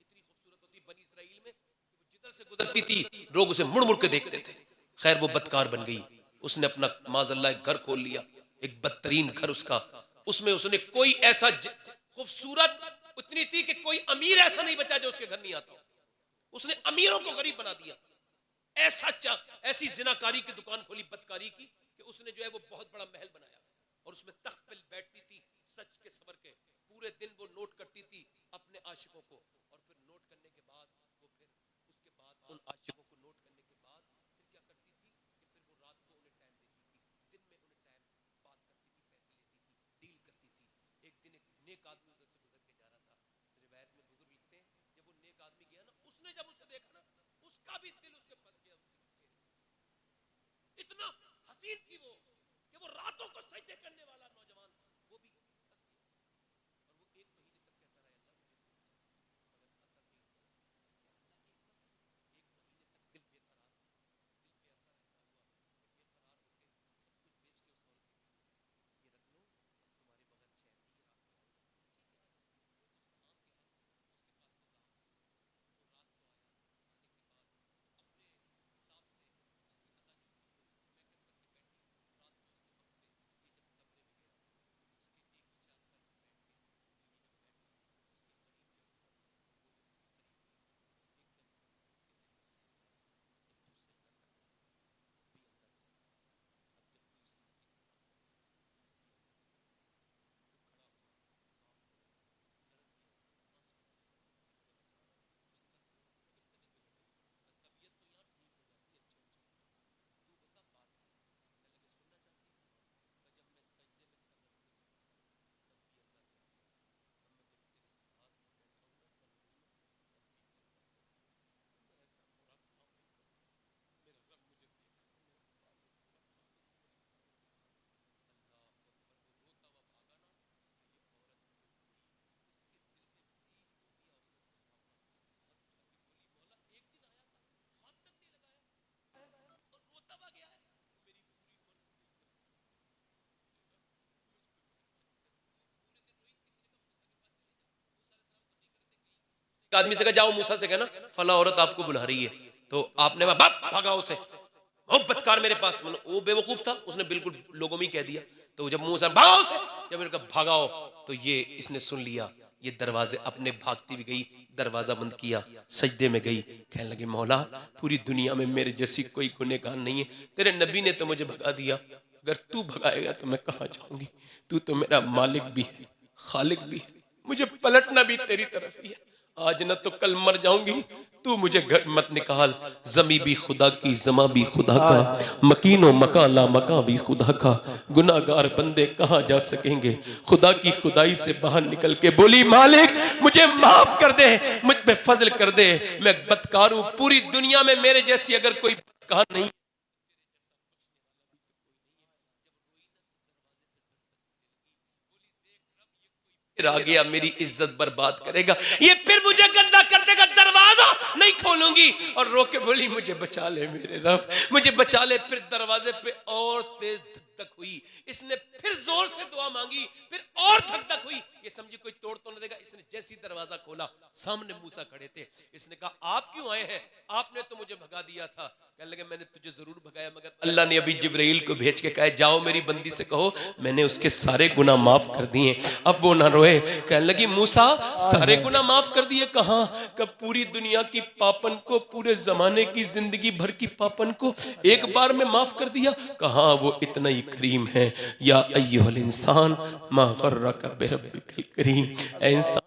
इतनी खूबसूरत होती बनी इसराइल में कि वो जिधर से गुजरती थी लोग उसे मुड़ मुड़ के देखते थे। खैर वो बदकार बन गई, उसने अपना माज़अल्लाह एक घर खोल लिया, एक बदतरीन घर उसका। उसमें उसने कोई ऐसा खूबसूरत इतनी थी कि कोई अमीर ऐसा नहीं बचा जो उसके घर नहीं आता हो। उसने अमीरों को गरीब बना दिया। ऐसी जिनाकारी की दुकान खोली, बदकारी की, कि उसने जो है वो बहुत बड़ा महल बनाया और उसमें तख्त पे बैठती थी सच के सबर के, पूरे दिन वो नोट करती थी अपने आशिकों को, और फिर नोट करने के बाद वो फिर उसके बाद उन आशिकों को नोट करने के बाद फिर क्या करती थी कि फिर वो रात को उन्हें टाइम देती थी, दिन में उन्हें टाइम पास करती थी, पैसे लेती थी, डील करती थी। एक दिन एक नेक आदमी उधर से गुजर के जा रहा था, रिवायत में बुजुर्ग लिखते हैं जब वो नेक आदमी गया ना, उसने जब उसे देखा ना, उसका भी दिल उसके फंस गया उसके चेहरे। इतना हसीन थी वो कि वो रातों को सजदे करने वाला नौजवान वो भी फंस गया। और वो 1 महीने तक कहता रहा, अल्लाह मुझे सच्चा, मगर असर नहीं हुआ। अल्लाह की हिकमत, 1 महीने तक दिल बेकरार, दिल पे असर ऐसा हुआ कि बेकरार होके सब कुछ बेच के उस औरत के पास गया, ये रख लो, अब तुम्हारे बगैर चैन नहीं है रात को, ठीक है आ जाओ। वो तो उसका आम के हाल, उसके पास मकाम था, वो रात को आया, आने के बाद अपने हिसाब से उसकी अदा जो थी वो मैं कर करके बैठी। रात को उसके वक्त पे ये जब कमरे में गया तो उसके एक ही 4 तरफ बैठ के बीवी जब बैठी, उसके करीब जब हुआ, वो जब इसके करीब हुई तो एकदम इसके दिल में ख्याल आया, अब तू सजदा कर, अब भी अंदर जा, अब जब तू इस लड़की के सामने आया अब भी अंदर जा। वो खड़ा हुआ, कांपने लगा, लरस गया, आंसू आने लगे। कहने लगा अचानक उसने कहा क्यों, तेरी तबीयत बिगड़ गई? कहा तबीयत तो यहाँ ठीक हो जाती है अच्छे अच्छे होके, तू बता बात क्या है? कहने लगे सुनना चाहती है? कहा जब मैं सजदे में सर रख के बैठता हूँ तब भी अल्लाह देखता है, और मैं जब तेरे साथ में बैठा हूँ ना तन्हाई में तब भी फिर अल्लाह देखता है। मैं ऐसा बुरा काम नहीं करूंगा, मेरा रब मुझे देख रहा है, मेरा खालिक, मेरा खालिक, मेरी हिफाजत कर रहा है। अल्लाह अकबर। वो रोता हुआ भागा ना, तो ये औरत जो हुई, इसके दिल में बीज बो दिया उसने मोहब्बत, हाथ उठा के बोली मौला एक दिन आया था, हाथ तक नहीं लगाया और रोता हुआ गया है, मेरी पूरी उम्र तू नहीं कर सकता, मेरे रब मुझ पे मेहरबानी कर, पूरे दिन रोई। किसी ने कहा मूसा के पास चले जाओ, मूसा अलैहिस्सलाम तो नहीं कर रहे थे, कहीं उसने एक आदमी से कहा जाओ मूसा से कहना फला औरत आपको बुला रही है, तो आपने बाप भागा उसे, मोहब्बतकार मेरे पास, मतलब वो बेवकूफ था, उसने बिल्कुल लोगों में ही कह दिया। तो जब मूसा भागाओ उसे, जब मैंने कहा भागाओ, तो ये इसने सुन लिया, ये दरवाजे अपने भागती भी गई, दरवाजा बंद किया, सजदे में गई, कहने लगे मौला पूरी दुनिया में मेरे जैसी कोई गुनहगार नहीं है, तेरे नबी ने तो मुझे भगा दिया, अगर तू भगाएगा तो मैं कहाँ जाऊंगी, तू तो मेरा मालिक भी है, खालिक भी है, मुझे पलटना भी तेरी तरफ ही है, आज न तो कल मर जाऊंगी, तू मुझे घर मत निकाल, जमी भी खुदा की जमा भी खुदा का, मकीनो मकाला मका भी खुदा का, गुनाहगार बंदे कहाँ जा सकेंगे, खुदा की खुदाई से बाहर निकल के बोली मालिक मुझे माफ कर दे, मुझ पे फजल कर दे, मैं बदकार हूं, पूरी दुनिया में मेरे जैसी अगर कोई बदकार नहीं, आ गया मेरी इज्जत बर्बाद करेगा, ये फिर मुझे गंदा कर देगा, दरवाजा नहीं खोलूंगी, और रो के बोली मुझे बचा ले मेरे रब, मुझे बचा ले। फिर दरवाजे पे और तेज धक धक हुई, इसने फिर जोर से दुआ मांगी, फिर और धक धक हुई, ये समझी कोई तोड़ तो न देगा, इसने जैसी दरवाजा खोला सामने मूसा खड़े थे, इसने कहा आप क्यों आए हैं, आपने तो मुझे भगा दिया था, कहने लगे मैंने तुझे जरूर भगाया, मगर अल्लाह ने अभी जिब्राइल को भेज के कहा जाओ मेरी बंदी से कहो मैंने उसके सारे गुनाह माफ कर दिए, अब वो ना रोए। कहने लगी मूसा सारे गुनाह माफ कर दिए, कहां, कब पूरी दुनिया की पापन को, पूरे जमाने की जिंदगी भर की पापन को एक बार में माफ कर दिया, कहां वो इतना ही करीम है, या अय्युहल इंसान मा गर्रका बिरब्बिकल करीम, ऐ इंसान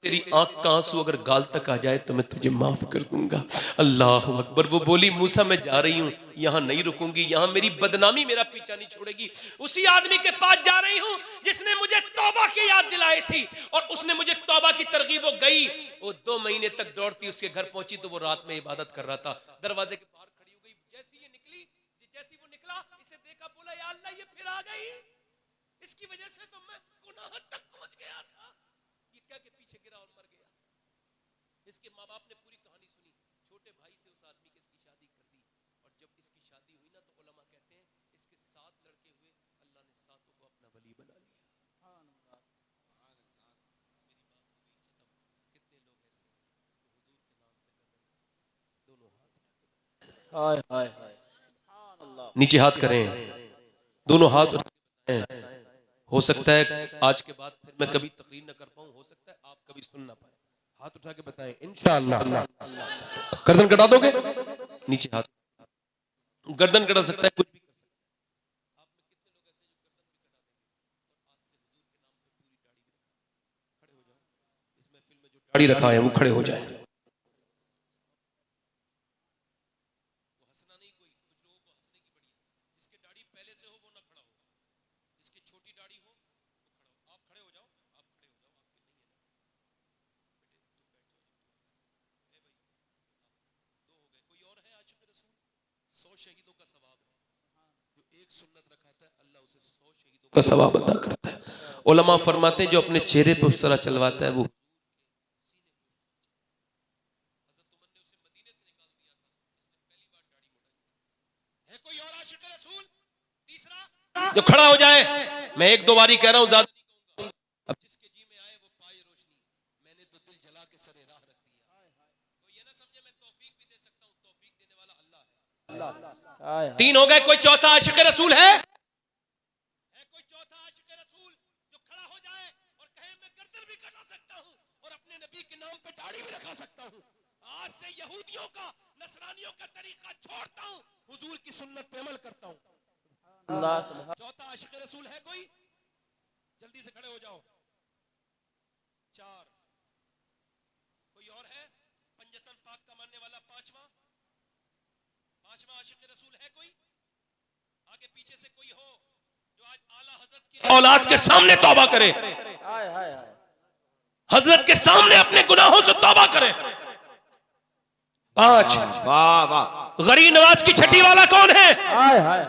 तेरी आंख का आंसू अगर गाल तक आ जाए तो मैं तुझे माफ कर दूंगा। अल्लाह अकबर। वो बोली मूसा मैं जा रही हूँ, यहाँ नहीं रुकूंगी, यहाँ मेरी बदनामी मेरा पीछा नहीं छोड़ेगी। उसी आदमी के पास जा रही हूँ जिसने मुझे तौबा की याद दिलाई थी, और उसने मुझे तौबा की तरगीब, वो गई, वो 2 महीने तक दौड़ती, उसके घर पहुंची तो वो रात में इबादत कर रहा था, दरवाजे के बाहर खड़ी हो गई, जैसी ये निकली, जैसी वो निकला, इसे देखा, बोला या अल्लाह ये फिर आ गई, इसकी वजह से तो मैं गुनाह तक पहुंच गया था, ये क्या के पीछे गिरा और मर गया। इसके माँ बाप ने पूरी कहानी सुनी, छोटे भाई से उस आदमी की इसकी शादी कर दी, और जब इसकी शादी हुई ना तो उलमा कहते हैं इसके 7 लड़के हुए, अल्लाह ने 7 को अपना वली बना लिया। मेरी बात हो गई खत्म। कितने लोग ऐसे हैं जो हुजूर के नाम पे कर रहे हैं, दोनों हाथ
हाय हाय हाय,
नीचे हाथ करें, दोनों हाथ हो सकता है आज के बाद फिर मैं कभी तकरीर न कर पाऊं, हो सकता है आप कभी सुन ना पाए। हाथ उठा के बताएं इंशाअल्लाह। गर्दन कटा दोगे? नीचे हाथ। गर्दन कटा सकता है, कुछ भी कर सकता है। आप में कितने लोग ऐसे जो गर्दन भी कटा देंगे और आज से हुजूर के नाम पे पूरी दाढ़ी भी रखा? खड़े हो जाओ। इस महफिल में जो दाढ़ी रखा है वो खड़े हो जाए। हंसना नहीं, कोई कुछ लोगों को हंसने की बड़ी है। जिसके दाढ़ी पहले से हो वो ना खड़ा हो, जिसकी छोटी दाढ़ी हो वो खड़ा हो। आप खड़े हो जाओ, आप खड़े हो जाओ, आपके नहीं है दाढ़ी। बेटे तुम बैठ जाओ। दो हो गए, कोई और है आशिक रसूल? 100 शहीदों का सवाब है। जो एक सुन्नत रखाता है अल्लाह उसे 100 शहीदों का सवाब अदा करता है। उलमा फरमाते हैं जो अपने चेहरे पे उस तरह चलवाता है वो जो खड़ा हो जाए। मैं एक दो बारी कह रहा हूं, ज्यादा नहीं कहूंगा। अब जिसके जी में आए वो पाए रोशनी, मैंने तो दिल जला के सरे राह रख दिया। तो ये ना समझे मैं तौफीक भी दे सकता हूं, तौफीक देने वाला अल्लाह है। तीन हो गए, कोई चौथा आशिक रसूल है? कोई चौथा आशिक रसूल जो खड़ा हो जाए और कहे मैं गर्दन भी कटा सकता हूं और अपने नबी के नाम पे दाढ़ी भी रखा सकता हूं। आज से यहूदियों का, नसरानियों का तरीका छोड़ता हूं, हुजूर की सुन्नत पे अमल करता हूं। चौथा आशिक रसूल है कोई? जल्दी से खड़े हो जाओ। 4। कोई और है? पंजतन पाक का मानने वाला पांचवा आशिक रसूल है कोई? आगे पीछे से कोई हो जो आज आला हजरत की औलाद के सामने तौबा करे, हजरत के सामने अपने गुनाहों से तौबा करे। 5।
वाह वाह।
गरीब नवाज की छठी वाला कौन है?
हाय।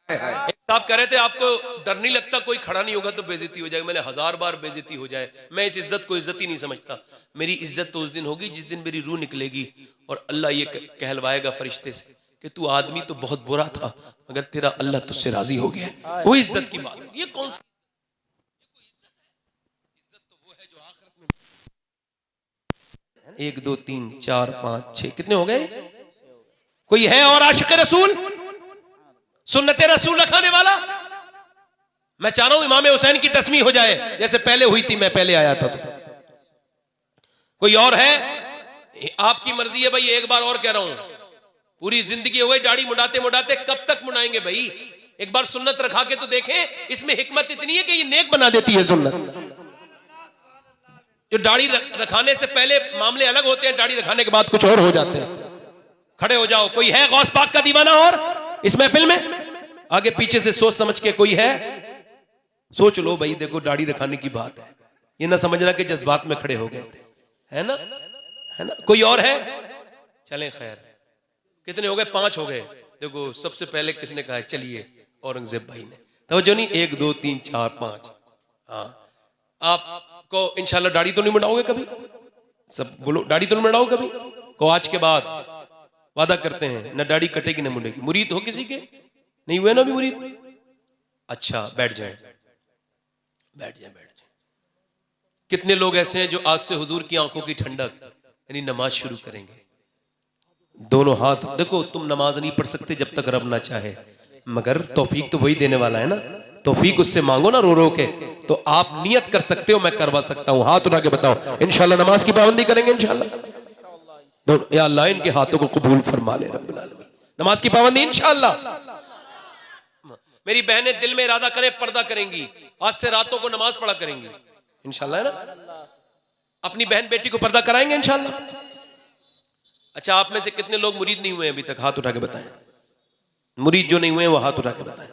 एक साहब कह रहे थे आपको डर नहीं लगता कोई खड़ा नहीं होगा तो बेइज्जती हो जाएगी? मैंने 1000 बार बेइज्जती हो जाए, मैं इस इज्जत को इज्जत ही नहीं समझता। मेरी इज्जत तो उस दिन होगी जिस दिन मेरी रूह निकलेगी और अल्लाह ये कहलवाएगा फरिश्ते से कि तू आदमी तो बहुत बुरा था मगर तेरा अल्लाह तुझसे राजी हो गया। वो इज्जत की बात है। ये कौन सी इज्जत है? इज्जत तो वो है जो आखिरत में। 1 2 3 4 5 6 कितने हो गए? कोई है और आशिक रसूल, सुन्नते रसूल रखाने वाला? मैं चाह रहा हूं इमाम हुसैन की तस्मी हो जाए जैसे पहले हुई थी, मैं पहले आया था। तो कोई और है? आपकी मर्जी है भाई। एक बार और कह रहा हूं, पूरी जिंदगी हो गई दाढ़ी मुड़ाते मुड़ाते, कब तक मुड़ाएंगे भाई? एक बार सुन्नत रखा के तो देखें। इसमें हिकमत इतनी है कि ये नेक बना देती है सुन्नत। जो दाढ़ी रखाने से पहले मामले अलग होते हैं, दाढ़ी रखाने के बाद कुछ और हो जाते हैं। खड़े हो जाओ। कोई है गौस पाक का दीवाना और इस महफिल में? आगे पीछे से सोच समझ के कोई है? सोच लो भाई। देखो दाढ़ी रखाने की बात है, ये ना समझना कि जज्बात में खड़े हो गए थे, है ना? है ना? कोई और है? चलें खैर। कितने हो गए? 5 हो गए। देखो सबसे पहले किसने कहा है? चलिए औरंगजेब भाई ने। तवज्जो नहीं? 1 2 3 4 5। हाँ, आपको इंशाल्लाह दाढ़ी तो नहीं मुड़ाओगे कभी? सब बोलो, दाढ़ी तो नहीं मुड़ाओ कभी? को आज के बाद वादा करते हैं ना दाढ़ी कटेगी ना मुड़ेगी। मुरीद हो किसी के? नहीं हुए ना अभी मुरीद? अच्छा, बैठ जाएं, बैठ जाएं, बैठ जाएं। कितने लोग ऐसे हैं जो आज से हुजूर की आंखों की ठंडक यानी नमाज शुरू करेंगे? दोनों हाथ। देखो तुम नमाज नहीं पढ़ सकते जब तक रब ना चाहे, मगर तौफीक तो वही देने वाला है ना। तौफीक उससे मांगो ना रो रो के। तो आप नियत कर सकते हो, मैं करवा सकता हूं। हाथ उठा के बताओ इंशाल्लाह नमाज की पाबंदी करेंगे इंशाल्लाह। या अल्लाह इनके हाथों को कबूल फरमा ले रब्बुल आलमीन। नमाज की पाबंदी इंशाल्लाह। मेरी बहनें दिल में इरादा करें, पर्दा करेंगी, आज से रातों को नमाज पढ़ा करेंगी इंशाल्लाह, है ना? अपनी बहन बेटी को पर्दा कराएंगे इंशाल्लाह। अच्छा, आप में से कितने लोग मुरीद नहीं हुए अभी तक? हाथ उठा के बताएं। मुरीद जो नहीं हुए वो हाथ उठा के बताएं।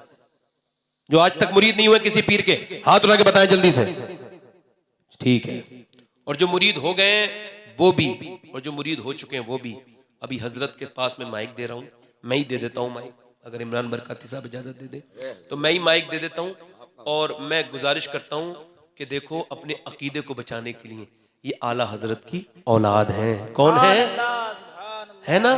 जो आज तक मुरीद नहीं हुए किसी पीर के, हाथ उठा के बताएं जल्दी से। ठीक है। और जो मुरीद हो गए वो भी, और जो मुरीद हो चुके हैं वो भी। अभी हजरत के पास में माइक दे रहा हूं, मैं ही दे देता हूं माइक, अगर इमरान बरकाती साहब इजाजत दे दे तो मैं ही माइक दे देता हूं। और मैं गुजारिश करता हूं कि देखो अपने अकीदे को बचाने के लिए ये आला हजरत की औलाद हैं। कौन है ना?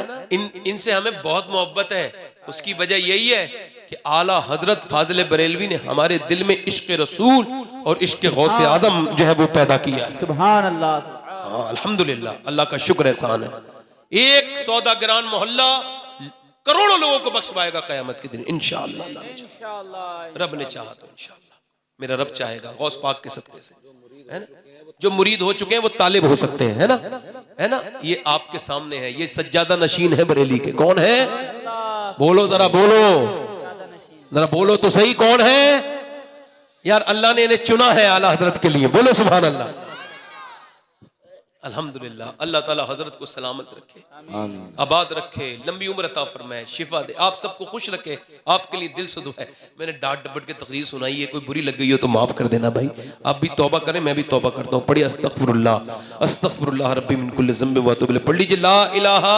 इनसे हमें बहुत मोहब्बत है। उसकी वजह यही है कि आला हजरत फाजिल बरेलवी ने हमारे दिल में इश्क रसूल और इश्क गौसे आजम जो है वो पैदा किया।
सुभान अल्लाह।
हाँ, अल्हम्दुलिल्लाह, अल्लाह का शुक्र एहसान है। एक सौदागरान मोहल्ला करोड़ों लोगों को बख्शवाएगा कयामत के दिन इंशाअल्लाह।
इंशाअल्लाह।
रब ने चाहा तो इंशाअल्लाह, मेरा रब चाहेगा गौस पाक के सदक़े से, है ना। जो मुरीद हो चुके हैं वो तालिब हो सकते हैं, है ना, है ना। ये आपके सामने है, ये सज्जादा नशीन है बरेली के। कौन है? बोलो जरा, बोलो जरा, बोलो तो सही, कौन है यार? अल्लाह ने इन्हें चुना है आला हजरत के लिए। बोलो सुभान अल्लाह। अल्हम्दुलिल्लाह। अल्लाह ताला हजरत को सलामत रखे,
आमीन।
आबाद रखे, लंबी उम्र अता फरमाए, शिफा दे, आप सबको खुश रखे। आपके लिए दिल से दुआ है। मैंने डांट डपट के तकरीर सुनाई है, कोई बुरी लग गई हो तो माफ कर देना भाई। आप भी तौबा करें, मैं भी तौबा करता हूँ। पढ़िए अस्तगफिरुल्लाह अस्तगफिरुल्लाह रब्बी मिन कुल्लि ज़ंबि व अतूबु इलैह। पढ़ लीजिए ला इलाहा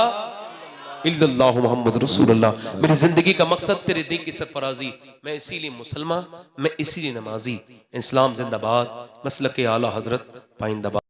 इल्लल्लाहु मुहम्मद रसूलुल्लाह। मेरी जिंदगी का मकसद तेरे दीन की सरफराजी, मैं इसीलिए मुसलमान, मैं इसीलिए नमाजी। इस्लाम जिंदाबाद, मसलक आला हजरत पाइंदाबाद।